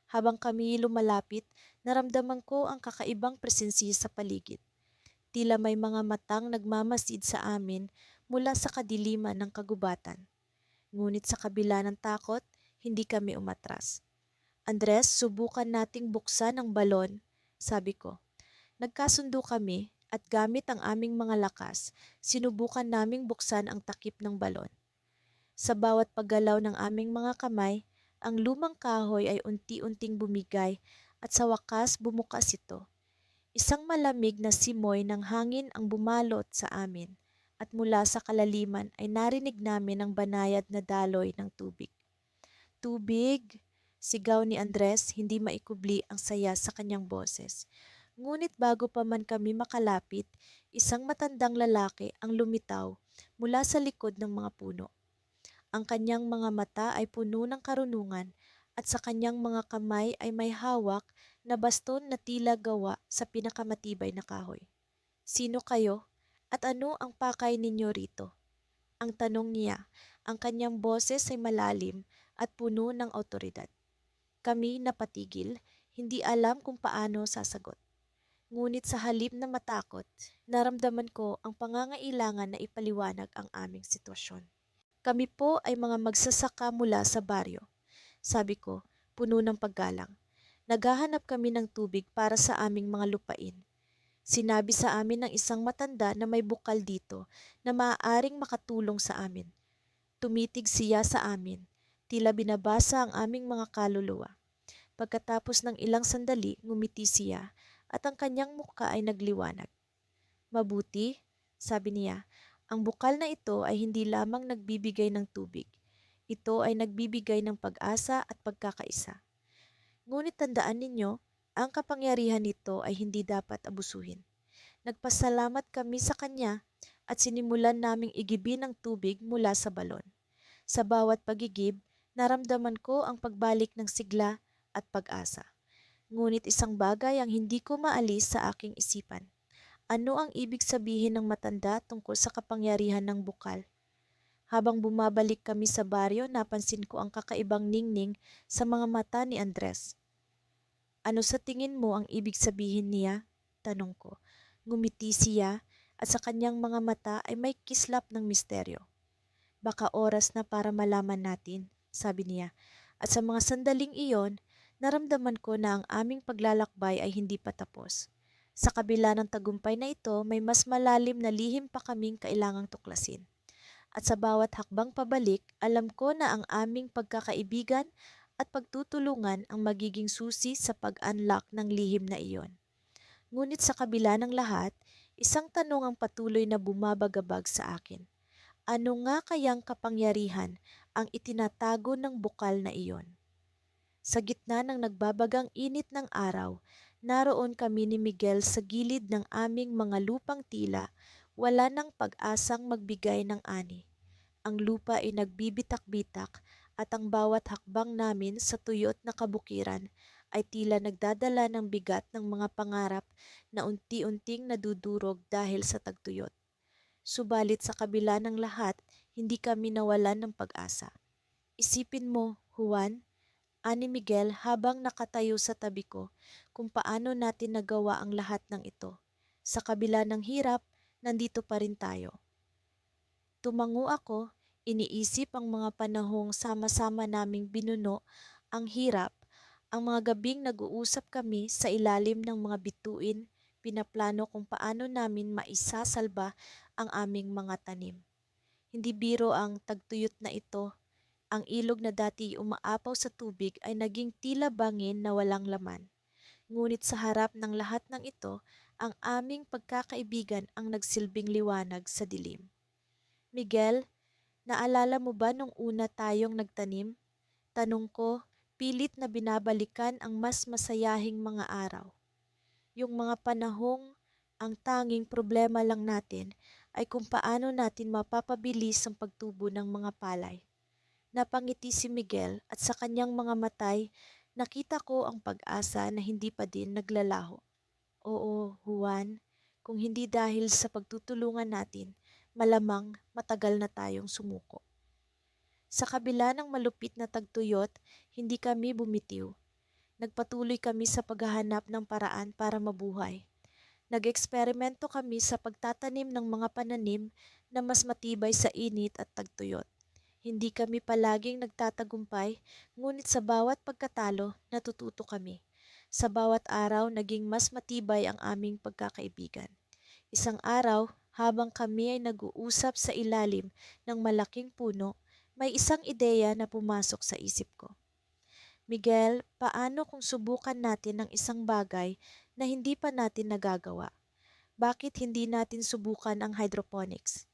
Habang kami lumalapit, naramdaman ko ang kakaibang presensya sa paligid. Tila may mga matang nagmamasid sa amin mula sa kadiliman ng kagubatan. Ngunit sa kabila ng takot, hindi kami umatras. Andres, subukan nating buksan ang balon, sabi ko. Nagkasundo kami at gamit ang aming mga lakas, sinubukan naming buksan ang takip ng balon. Sa bawat paggalaw ng aming mga kamay, ang lumang kahoy ay unti-unting bumigay at sa wakas bumukas ito. Isang malamig na simoy ng hangin ang bumalot sa amin at mula sa kalaliman ay narinig namin ang banayad na daloy ng tubig. Tubig! Sigaw ni Andres, hindi maikubli ang saya sa kanyang boses. Ngunit bago pa man kami makalapit, isang matandang lalaki ang lumitaw mula sa likod ng mga puno. Ang kanyang mga mata ay puno ng karunungan at sa kanyang mga kamay ay may hawak na baston na tila gawa sa pinakamatibay na kahoy. Sino kayo? At ano ang pakay ninyo rito? Ang tanong niya, ang kanyang boses ay malalim at puno ng awtoridad. Kami napatigil, hindi alam kung paano sasagot. Ngunit sa halip na matakot, naramdaman ko ang pangangailangan na ipaliwanag ang aming sitwasyon. Kami po ay mga magsasaka mula sa baryo, sabi ko, puno ng paggalang. Naghahanap kami ng tubig para sa aming mga lupain. Sinabi sa amin ng isang matanda na may bukal dito na maaaring makatulong sa amin. Tumitig siya sa amin, tila binabasa ang aming mga kaluluwa. Pagkatapos ng ilang sandali, ngumiti siya at ang kanyang mukha ay nagliwanag. Mabuti, sabi niya, ang bukal na ito ay hindi lamang nagbibigay ng tubig. Ito ay nagbibigay ng pag-asa at pagkakaisa. Ngunit tandaan ninyo, ang kapangyarihan nito ay hindi dapat abusuhin. Nagpasalamat kami sa kanya at sinimulan naming igibin ang tubig mula sa balon. Sa bawat pagigib, naramdaman ko ang pagbalik ng sigla at pag-asa. Ngunit isang bagay ang hindi ko maalis sa aking isipan. Ano ang ibig sabihin ng matanda tungkol sa kapangyarihan ng bukal? Habang bumabalik kami sa baryo, napansin ko ang kakaibang ningning sa mga mata ni Andres. Ano sa tingin mo ang ibig sabihin niya? Tanong ko. Ngumiti siya at sa kanyang mga mata ay may kislap ng misteryo. Baka oras na para malaman natin, sabi niya. At sa mga sandaling iyon, naramdaman ko na ang aming paglalakbay ay hindi pa tapos. Sa kabila ng tagumpay na ito, may mas malalim na lihim pa kaming kailangang tuklasin. At sa bawat hakbang pabalik, alam ko na ang aming pagkakaibigan at pagtutulungan ang magiging susi sa pag-unlock ng lihim na iyon. Ngunit sa kabila ng lahat, isang tanong ang patuloy na bumabagabag sa akin. Ano nga kayang kapangyarihan ang itinatago ng bukal na iyon? Sa gitna ng nagbabagang init ng araw, naroon kami ni Miguel sa gilid ng aming mga lupang tila, wala nang pag-asang magbigay ng ani. Ang lupa ay nagbibitak-bitak at ang bawat hakbang namin sa tuyot na kabukiran ay tila nagdadala ng bigat ng mga pangarap na unti-unting nadudurog dahil sa tagtuyot. Subalit sa kabila ng lahat, hindi kami nawalan ng pag-asa. Isipin mo, Juan, ani Miguel habang nakatayo sa tabi ko, kung paano natin nagawa ang lahat ng ito. Sa kabila ng hirap, nandito pa rin tayo. Tumango ako, iniisip ang mga panahong sama-sama naming binuno ang hirap, ang mga gabing nag-uusap kami sa ilalim ng mga bituin, pinaplano kung paano namin maisasalba ang aming mga tanim. Hindi biro ang tagtuyot na ito. Ang ilog na dati umaapaw sa tubig ay naging tila bangin na walang laman. Ngunit sa harap ng lahat ng ito, ang aming pagkakaibigan ang nagsilbing liwanag sa dilim. Miguel, naalala mo ba nung una tayong nagtanim? Tanong ko, pilit na binabalikan ang mas masayahing mga araw. Yung mga panahong ang tanging problema lang natin ay kung paano natin mapapabilis ang pagtubo ng mga palay. Napangiti si Miguel at sa kanyang mga matay, nakita ko ang pag-asa na hindi pa din naglalaho. Oo, Juan, kung hindi dahil sa pagtutulungan natin, malamang matagal na tayong sumuko. Sa kabila ng malupit na tagtuyot, hindi kami bumitiw. Nagpatuloy kami sa paghahanap ng paraan para mabuhay. Nag-eksperimento kami sa pagtatanim ng mga pananim na mas matibay sa init at tagtuyot. Hindi kami palaging nagtatagumpay, ngunit sa bawat pagkatalo, natututo kami. Sa bawat araw, naging mas matibay ang aming pagkakaibigan. Isang araw, habang kami ay nag-uusap sa ilalim ng malaking puno, may isang ideya na pumasok sa isip ko. Miguel, paano kung subukan natin ang isang bagay na hindi pa natin nagagawa? Bakit hindi natin subukan ang hydroponics?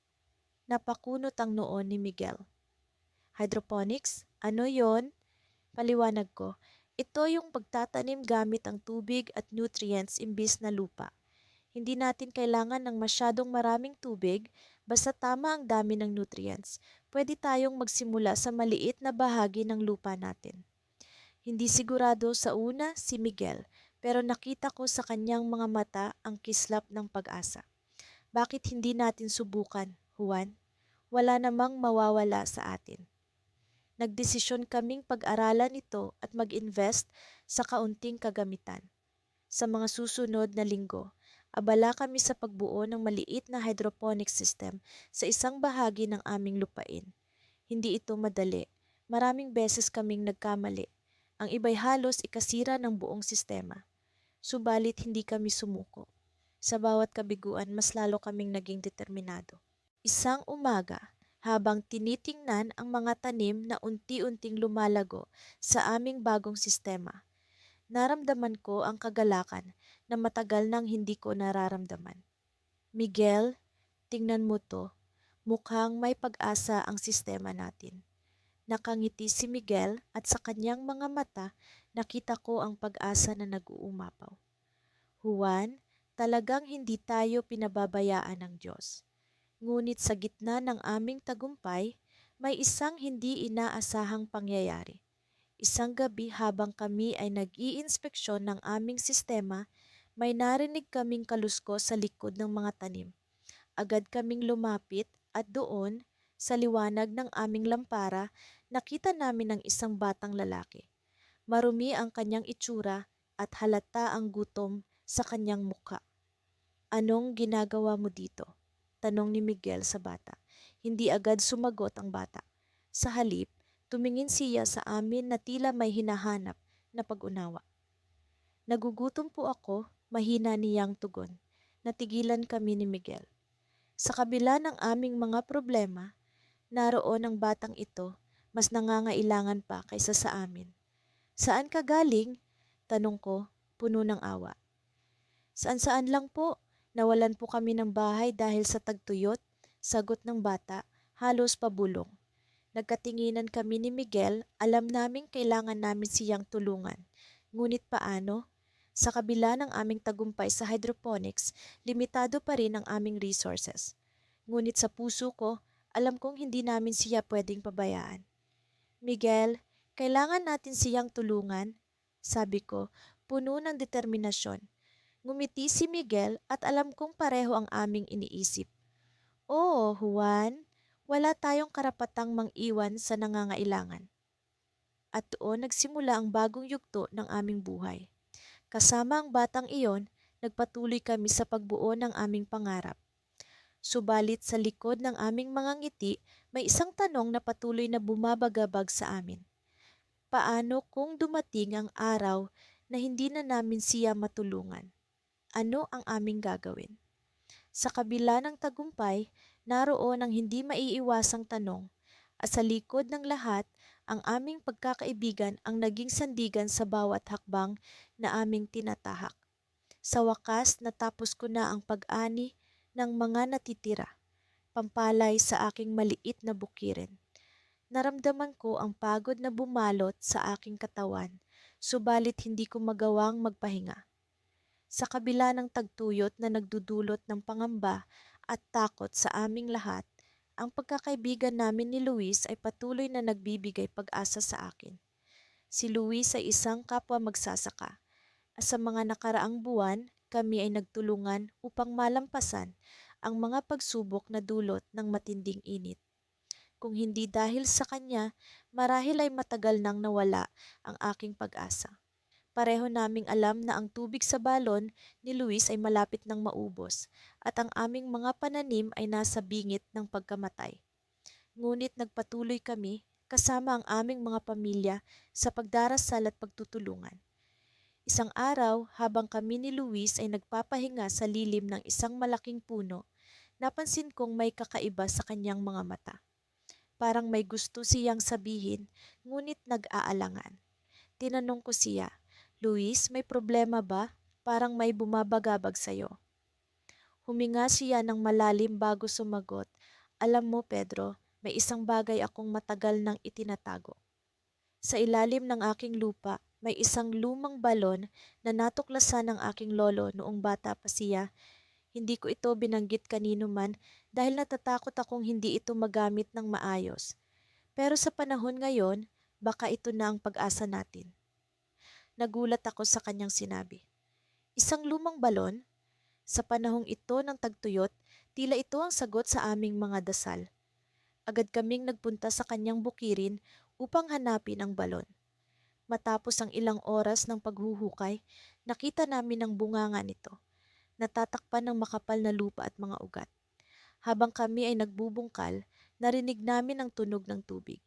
Napakunot ang noon ni Miguel. Hydroponics? Ano yon? Paliwanag ko. Ito yung pagtatanim gamit ang tubig at nutrients imbis na lupa. Hindi natin kailangan ng masyadong maraming tubig, basta tama ang dami ng nutrients. Pwede tayong magsimula sa maliit na bahagi ng lupa natin. Hindi sigurado sa una si Miguel, pero nakita ko sa kanyang mga mata ang kislap ng pag-asa. Bakit hindi natin subukan, Juan? Wala namang mawawala sa atin. Nagdesisyon kaming pag-aralan ito at mag-invest sa kaunting kagamitan. Sa mga susunod na linggo, abala kami sa pagbuo ng maliit na hydroponic system sa isang bahagi ng aming lupain. Hindi ito madali. Maraming beses kaming nagkamali. Ang iba'y halos ikasira ng buong sistema. Subalit hindi kami sumuko. Sa bawat kabiguan, mas lalo kaming naging determinado. Isang umaga, habang tinitingnan ang mga tanim na unti-unting lumalago sa aming bagong sistema, naramdaman ko ang kagalakan na matagal nang hindi ko nararamdaman. Miguel, tingnan mo to. Mukhang may pag-asa ang sistema natin. Nakangiti si Miguel at sa kanyang mga mata nakita ko ang pag-asa na nag-uumapaw. Juan, talagang hindi tayo pinababayaan ng Diyos. Ngunit sa gitna ng aming tagumpay, may isang hindi inaasahang pangyayari. Isang gabi habang kami ay nag-iinspeksyon ng aming sistema, may narinig kaming kaluskos sa likod ng mga tanim. Agad kaming lumapit at doon, sa liwanag ng aming lampara, nakita namin ang isang batang lalaki. Marumi ang kanyang itsura at halata ang gutom sa kanyang mukha. Anong ginagawa mo dito? Tanong ni Miguel sa bata. Hindi agad sumagot ang bata. Sa halip, tumingin siya sa amin na tila may hinahanap na pag-unawa. Nagugutom po ako, mahina niyang tugon. Natigilan kami ni Miguel. Sa kabila ng aming mga problema, naroon ang batang ito, mas nangangailangan pa kaysa sa amin. Saan ka galing? Tanong ko, puno ng awa. Saan-saan lang po. Nawalan po kami ng bahay dahil sa tagtuyot, sagot ng bata, halos pabulong. Nagkatinginan kami ni Miguel, alam naming kailangan namin siyang tulungan. Ngunit paano? Sa kabila ng aming tagumpay sa hydroponics, limitado pa rin ang aming resources. Ngunit sa puso ko, alam kong hindi namin siya pwedeng pabayaan. Miguel, kailangan natin siyang tulungan, sabi ko, puno ng determinasyon. Ngumiti si Miguel at alam kong pareho ang aming iniisip. Oo, Juan, wala tayong karapatang mang-iwan sa nangangailangan. At doon nagsimula ang bagong yugto ng aming buhay. Kasama ang batang iyon, nagpatuloy kami sa pagbuo ng aming pangarap. Subalit sa likod ng aming mga ngiti, may isang tanong na patuloy na bumabagabag sa amin. Paano kung dumating ang araw na hindi na namin siya matulungan? Ano ang aming gagawin? Sa kabila ng tagumpay, naroon ang hindi maiiwasang tanong, at sa likod ng lahat, Ang aming pagkakaibigan ang naging sandigan sa bawat hakbang na aming tinatahak. Sa wakas, natapos ko na ang pag-ani ng mga natitira, pampalay sa aking maliit na bukirin. Naramdaman ko ang pagod na bumalot sa aking katawan, subalit hindi ko magawang magpahinga. Sa kabila ng tagtuyot na nagdudulot ng pangamba at takot sa aming lahat, ang pagkakaibigan namin ni Luis ay patuloy na nagbibigay pag-asa sa akin. Si Luis ay isang kapwa magsasaka. At sa mga nakaraang buwan, kami ay nagtulungan upang malampasan ang mga pagsubok na dulot ng matinding init. Kung hindi dahil sa kanya, marahil ay matagal nang nawala ang aking pag-asa. Pareho naming alam na ang tubig sa balon ni Luis ay malapit nang maubos at ang aming mga pananim ay nasa bingit ng pagkamatay. Ngunit nagpatuloy kami kasama ang aming mga pamilya sa pagdarasal at pagtutulungan. Isang araw, habang kami ni Luis ay nagpapahinga sa lilim ng isang malaking puno, napansin kong may kakaiba sa kanyang mga mata. Parang may gusto siyang sabihin, ngunit nag-aalangan. Tinanong ko siya, "Luis, may problema ba? Parang may bumabagabag sa'yo." Huminga siya ng malalim bago sumagot, "Alam mo, Pedro, may isang bagay akong matagal nang itinatago. Sa ilalim ng aking lupa, may isang lumang balon na natuklasan ng aking lolo noong bata pa siya. Hindi ko ito binanggit kanino man dahil natatakot akong hindi ito magamit ng maayos. Pero sa panahon ngayon, baka ito na ang pag-asa natin." Nagulat ako sa kanyang sinabi. Isang lumang balon? Sa panahong ito ng tagtuyot, tila ito ang sagot sa aming mga dasal. Agad kaming nagpunta sa kanyang bukirin upang hanapin ang balon. Matapos ang ilang oras ng paghuhukay, nakita namin ang bunganga nito, natatakpan ng makapal na lupa at mga ugat. Habang kami ay nagbubungkal, narinig namin ang tunog ng tubig.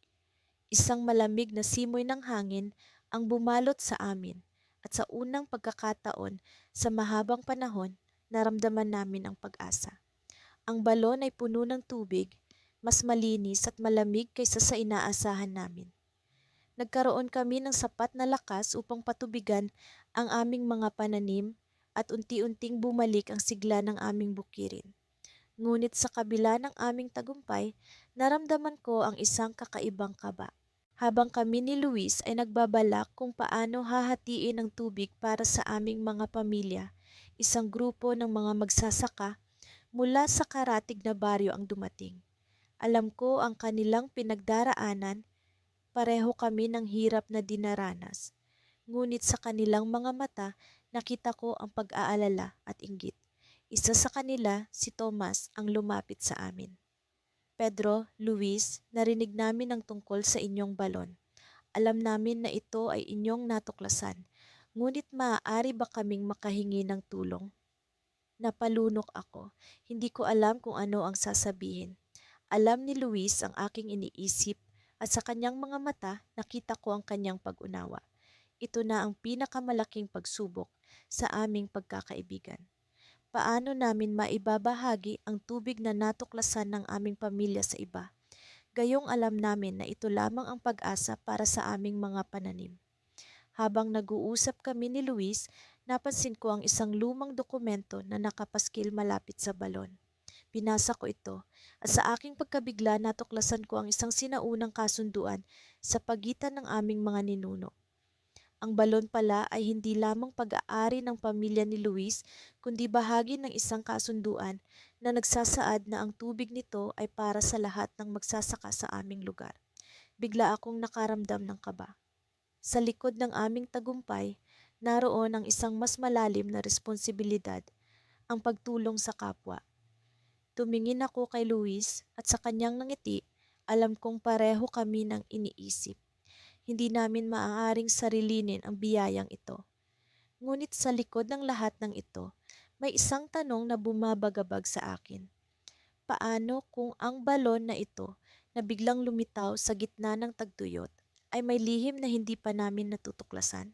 Isang malamig na simoy ng hangin ang bumalot sa amin at sa unang pagkakataon sa mahabang panahon, naramdaman namin ang pag-asa. Ang balon ay puno ng tubig, mas malinis at malamig kaysa sa inaasahan namin. Nagkaroon kami ng sapat na lakas upang patubigan ang aming mga pananim at unti-unting bumalik ang sigla ng aming bukirin. Ngunit sa kabila ng aming tagumpay, naramdaman ko ang isang kakaibang kaba. Habang kami ni Luis ay nagbabalak kung paano hahatiin ang tubig para sa aming mga pamilya, isang grupo ng mga magsasaka mula sa karatig na baryo ang dumating. Alam ko ang kanilang pinagdaraanan, pareho kami ng hirap na dinaranas. Ngunit sa kanilang mga mata, nakita ko ang pag-aalala at inggit. Isa sa kanila, si Thomas, ang lumapit sa amin. "Pedro, Luis, narinig namin ang tungkol sa inyong balon. Alam namin na ito ay inyong natuklasan. Ngunit maaari ba kaming makahingi ng tulong?" Napalunok ako. Hindi ko alam kung ano ang sasabihin. Alam ni Luis ang aking iniisip at sa kanyang mga mata nakita ko ang kanyang pag-unawa. Ito na ang pinakamalaking pagsubok sa aming pagkakaibigan. Paano namin maibabahagi ang tubig na natuklasan ng aming pamilya sa iba? Gayong alam namin na ito lamang ang pag-asa para sa aming mga pananim. Habang nag-uusap kami ni Luis, napansin ko ang isang lumang dokumento na nakapaskil malapit sa balon. Binasa ko ito at sa aking pagkabigla natuklasan ko ang isang sinaunang kasunduan sa pagitan ng aming mga ninuno. Ang balon pala ay hindi lamang pag-aari ng pamilya ni Luis, kundi bahagi ng isang kasunduan na nagsasaad na ang tubig nito ay para sa lahat ng magsasaka sa aming lugar. Bigla akong nakaramdam ng kaba. Sa likod ng aming tagumpay, naroon ang isang mas malalim na responsibilidad, ang pagtulong sa kapwa. Tumingin ako kay Luis at sa kanyang ngiti, alam kong pareho kami ng iniisip. Hindi namin maaaring sarilinin ang biyayang ito. Ngunit sa likod ng lahat ng ito, may isang tanong na bumabagabag sa akin. Paano kung ang balon na ito na biglang lumitaw sa gitna ng tagtuyot ay may lihim na hindi pa namin natutuklasan?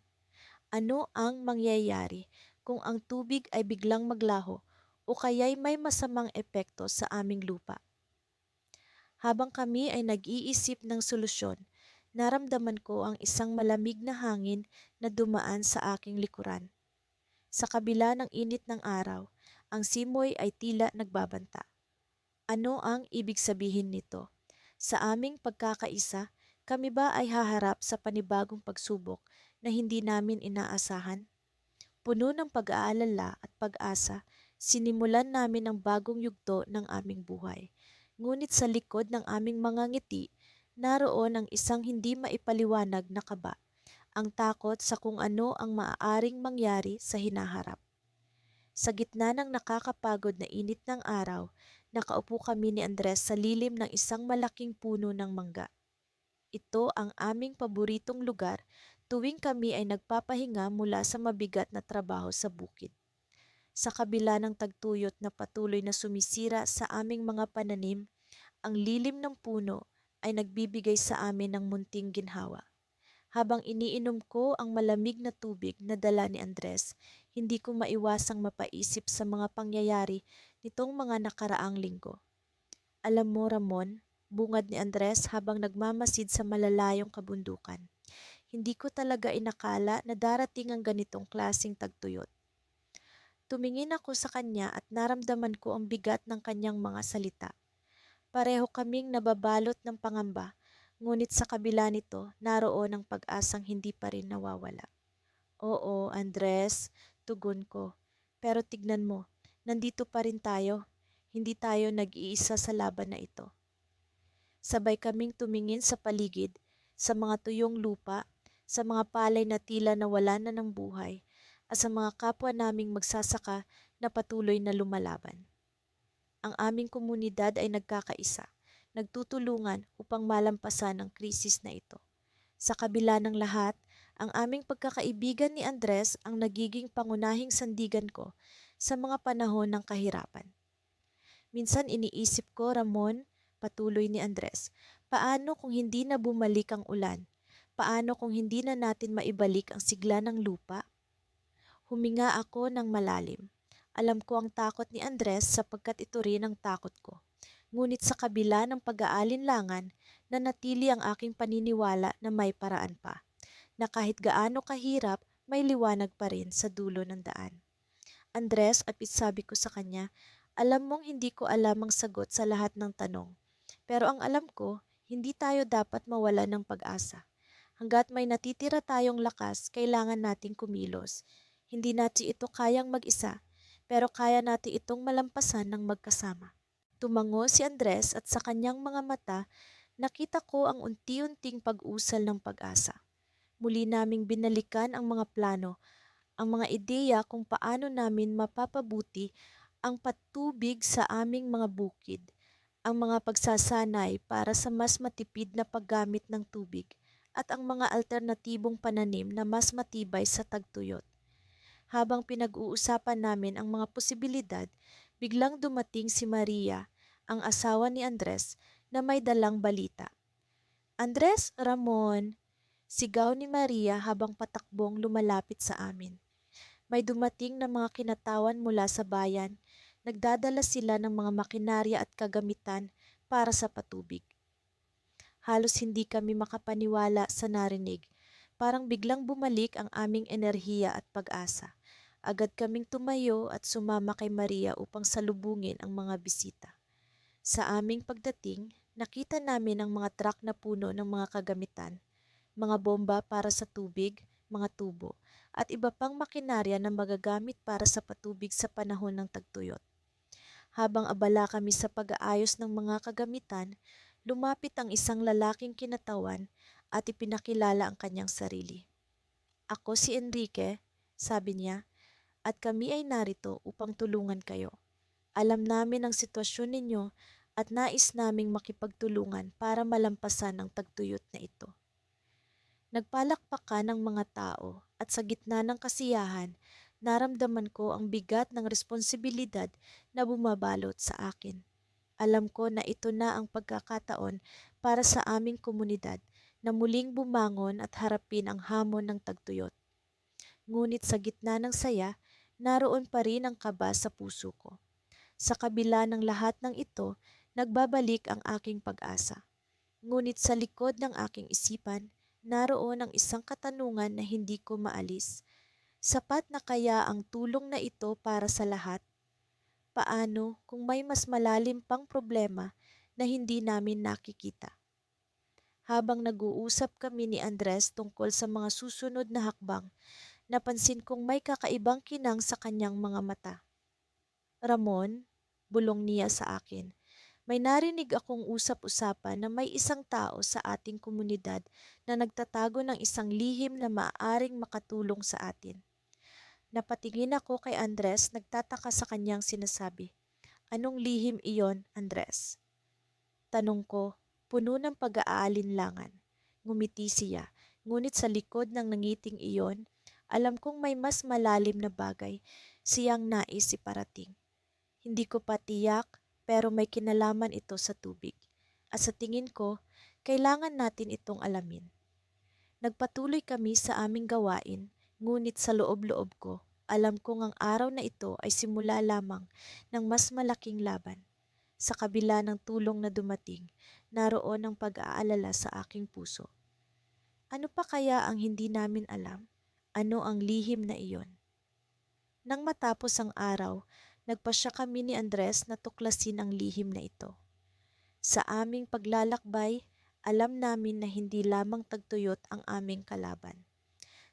Ano ang mangyayari kung ang tubig ay biglang maglaho o kaya'y may masamang epekto sa aming lupa? Habang kami ay nag-iisip ng solusyon, naramdaman ko ang isang malamig na hangin na dumaan sa aking likuran. Sa kabila ng init ng araw, ang simoy ay tila nagbabanta. Ano ang ibig sabihin nito? Sa aming pagkakaisa, kami ba ay haharap sa panibagong pagsubok na hindi namin inaasahan? Puno ng pag-aalala at pag-asa, sinimulan namin ang bagong yugto ng aming buhay. Ngunit sa likod ng aming mga ngiti, naroon ang isang hindi maipaliwanag na kaba, ang takot sa kung ano ang maaaring mangyari sa hinaharap. Sa gitna ng nakakapagod na init ng araw, nakaupo kami ni Andres sa lilim ng isang malaking puno ng mangga. Ito ang aming paboritong lugar tuwing kami ay nagpapahinga mula sa mabigat na trabaho sa bukid. Sa kabila ng tagtuyot na patuloy na sumisira sa aming mga pananim, ang lilim ng puno ay nagbibigay sa amin ng munting ginhawa. Habang iniinom ko ang malamig na tubig na dala ni Andres, hindi ko maiwasang mapaisip sa mga pangyayari nitong mga nakaraang linggo. Alam mo, Ramon, bungad ni Andres habang nagmamasid sa malalayong kabundukan. Hindi ko talaga inakala na darating ang ganitong klasing tagtuyot. Tumingin ako sa kanya at naramdaman ko ang bigat ng kanyang mga salita. Pareho kaming nababalot ng pangamba, ngunit sa kabila nito, naroon ang pag-asang hindi pa rin nawawala. Oo, Andres, tugon ko. Pero tignan mo, nandito pa rin tayo. Hindi tayo nag-iisa sa laban na ito. Sabay kaming tumingin sa paligid, sa mga tuyong lupa, sa mga palay na tila nawala na ng buhay, at sa mga kapwa naming magsasaka na patuloy na lumalaban. Ang aming komunidad ay nagkakaisa, nagtutulungan upang malampasan ang krisis na ito. Sa kabila ng lahat, ang aming pagkakaibigan ni Andres ang nagiging pangunahing sandigan ko sa mga panahon ng kahirapan. Minsan iniisip ko, Ramon, patuloy ni Andres, paano kung hindi na bumalik ang ulan? Paano kung hindi na natin maibalik ang sigla ng lupa? Huminga ako ng malalim. Alam ko ang takot ni Andres sapagkat ito rin ang takot ko. Ngunit sa kabila ng pag-aalinlangan, nanatili ang aking paniniwala na may paraan pa. Na kahit gaano kahirap, may liwanag pa rin sa dulo ng daan. Andres, apit sabi ko sa kanya, alam mong hindi ko alam ang sagot sa lahat ng tanong. Pero ang alam ko, hindi tayo dapat mawala ng pag-asa. Hanggat may natitira tayong lakas, kailangan nating kumilos. Hindi natin ito kayang mag-isa, pero kaya natin itong malampasan ng magkasama. Tumango si Andres at sa kanyang mga mata, nakita ko ang unti-unting pag-usal ng pag-asa. Muli naming binalikan ang mga plano, ang mga ideya kung paano namin mapapabuti ang patubig sa aming mga bukid, ang mga pagsasanay para sa mas matipid na paggamit ng tubig, at ang mga alternatibong pananim na mas matibay sa tagtuyot. Habang pinag-uusapan namin ang mga posibilidad, biglang dumating si Maria, ang asawa ni Andres, na may dalang balita. Andres, Ramon, sigaw ni Maria habang patakbong lumalapit sa amin. May dumating na mga kinatawan mula sa bayan. Nagdadala sila ng mga makinarya at kagamitan para sa patubig. Halos hindi kami makapaniwala sa narinig. Parang biglang bumalik ang aming enerhiya at pag-asa. Agad kaming tumayo at sumama kay Maria upang salubungin ang mga bisita. Sa aming pagdating, nakita namin ang mga truck na puno ng mga kagamitan, mga bomba para sa tubig, mga tubo, at iba pang makinarya na magagamit para sa patubig sa panahon ng tagtuyot. Habang abala kami sa pag-aayos ng mga kagamitan, lumapit ang isang lalaking kinatawan at ipinakilala ang kanyang sarili. Ako si Enrique, sabi niya, at kami ay narito upang tulungan kayo. Alam namin ang sitwasyon ninyo at nais naming makipagtulungan para malampasan ang tagtuyot na ito. Nagpalakpakan ng mga tao at sa gitna ng kasiyahan, naramdaman ko ang bigat ng responsibilidad na bumabalot sa akin. Alam ko na ito na ang pagkakataon para sa aming komunidad na muling bumangon at harapin ang hamon ng tagtuyot. Ngunit sa gitna ng saya, naroon pa rin ang kaba sa puso ko. Sa kabila ng lahat ng ito, nagbabalik ang aking pag-asa. Ngunit sa likod ng aking isipan, naroon ang isang katanungan na hindi ko maalis. Sapat na kaya ang tulong na ito para sa lahat? Paano kung may mas malalim pang problema na hindi namin nakikita? Habang nag-uusap kami ni Andres tungkol sa mga susunod na hakbang, napansin kong may kakaibang kinang sa kanyang mga mata. Ramon, bulong niya sa akin, may narinig akong usap-usapan na may isang tao sa ating komunidad na nagtatago ng isang lihim na maaaring makatulong sa atin. Napatingin ako kay Andres, nagtataka sa kanyang sinasabi. Anong lihim iyon, Andres? Tanong ko, puno ng pag-aalinlangan. Ngumiti siya, ngunit sa likod ng nangiting iyon, alam kong may mas malalim na bagay siyang nais iparating. Hindi ko pa tiyak, pero may kinalaman ito sa tubig. At sa tingin ko, kailangan natin itong alamin. Nagpatuloy kami sa aming gawain, ngunit sa loob-loob ko, alam kong ang araw na ito ay simula lamang ng mas malaking laban. Sa kabila ng tulong na dumating, naroon ang pag-aalala sa aking puso. Ano pa kaya ang hindi namin alam? Ano ang lihim na iyon? Nang matapos ang araw, nagpasya kami ni Andres na tuklasin ang lihim na ito. Sa aming paglalakbay, alam namin na hindi lamang tagtuyot ang aming kalaban.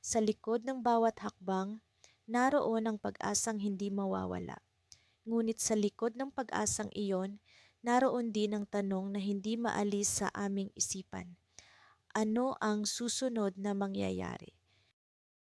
Sa likod ng bawat hakbang, naroon ang pag-asang hindi mawawala. Ngunit sa likod ng pag-asang iyon, naroon din ang tanong na hindi maalis sa aming isipan. Ano ang susunod na mangyayari?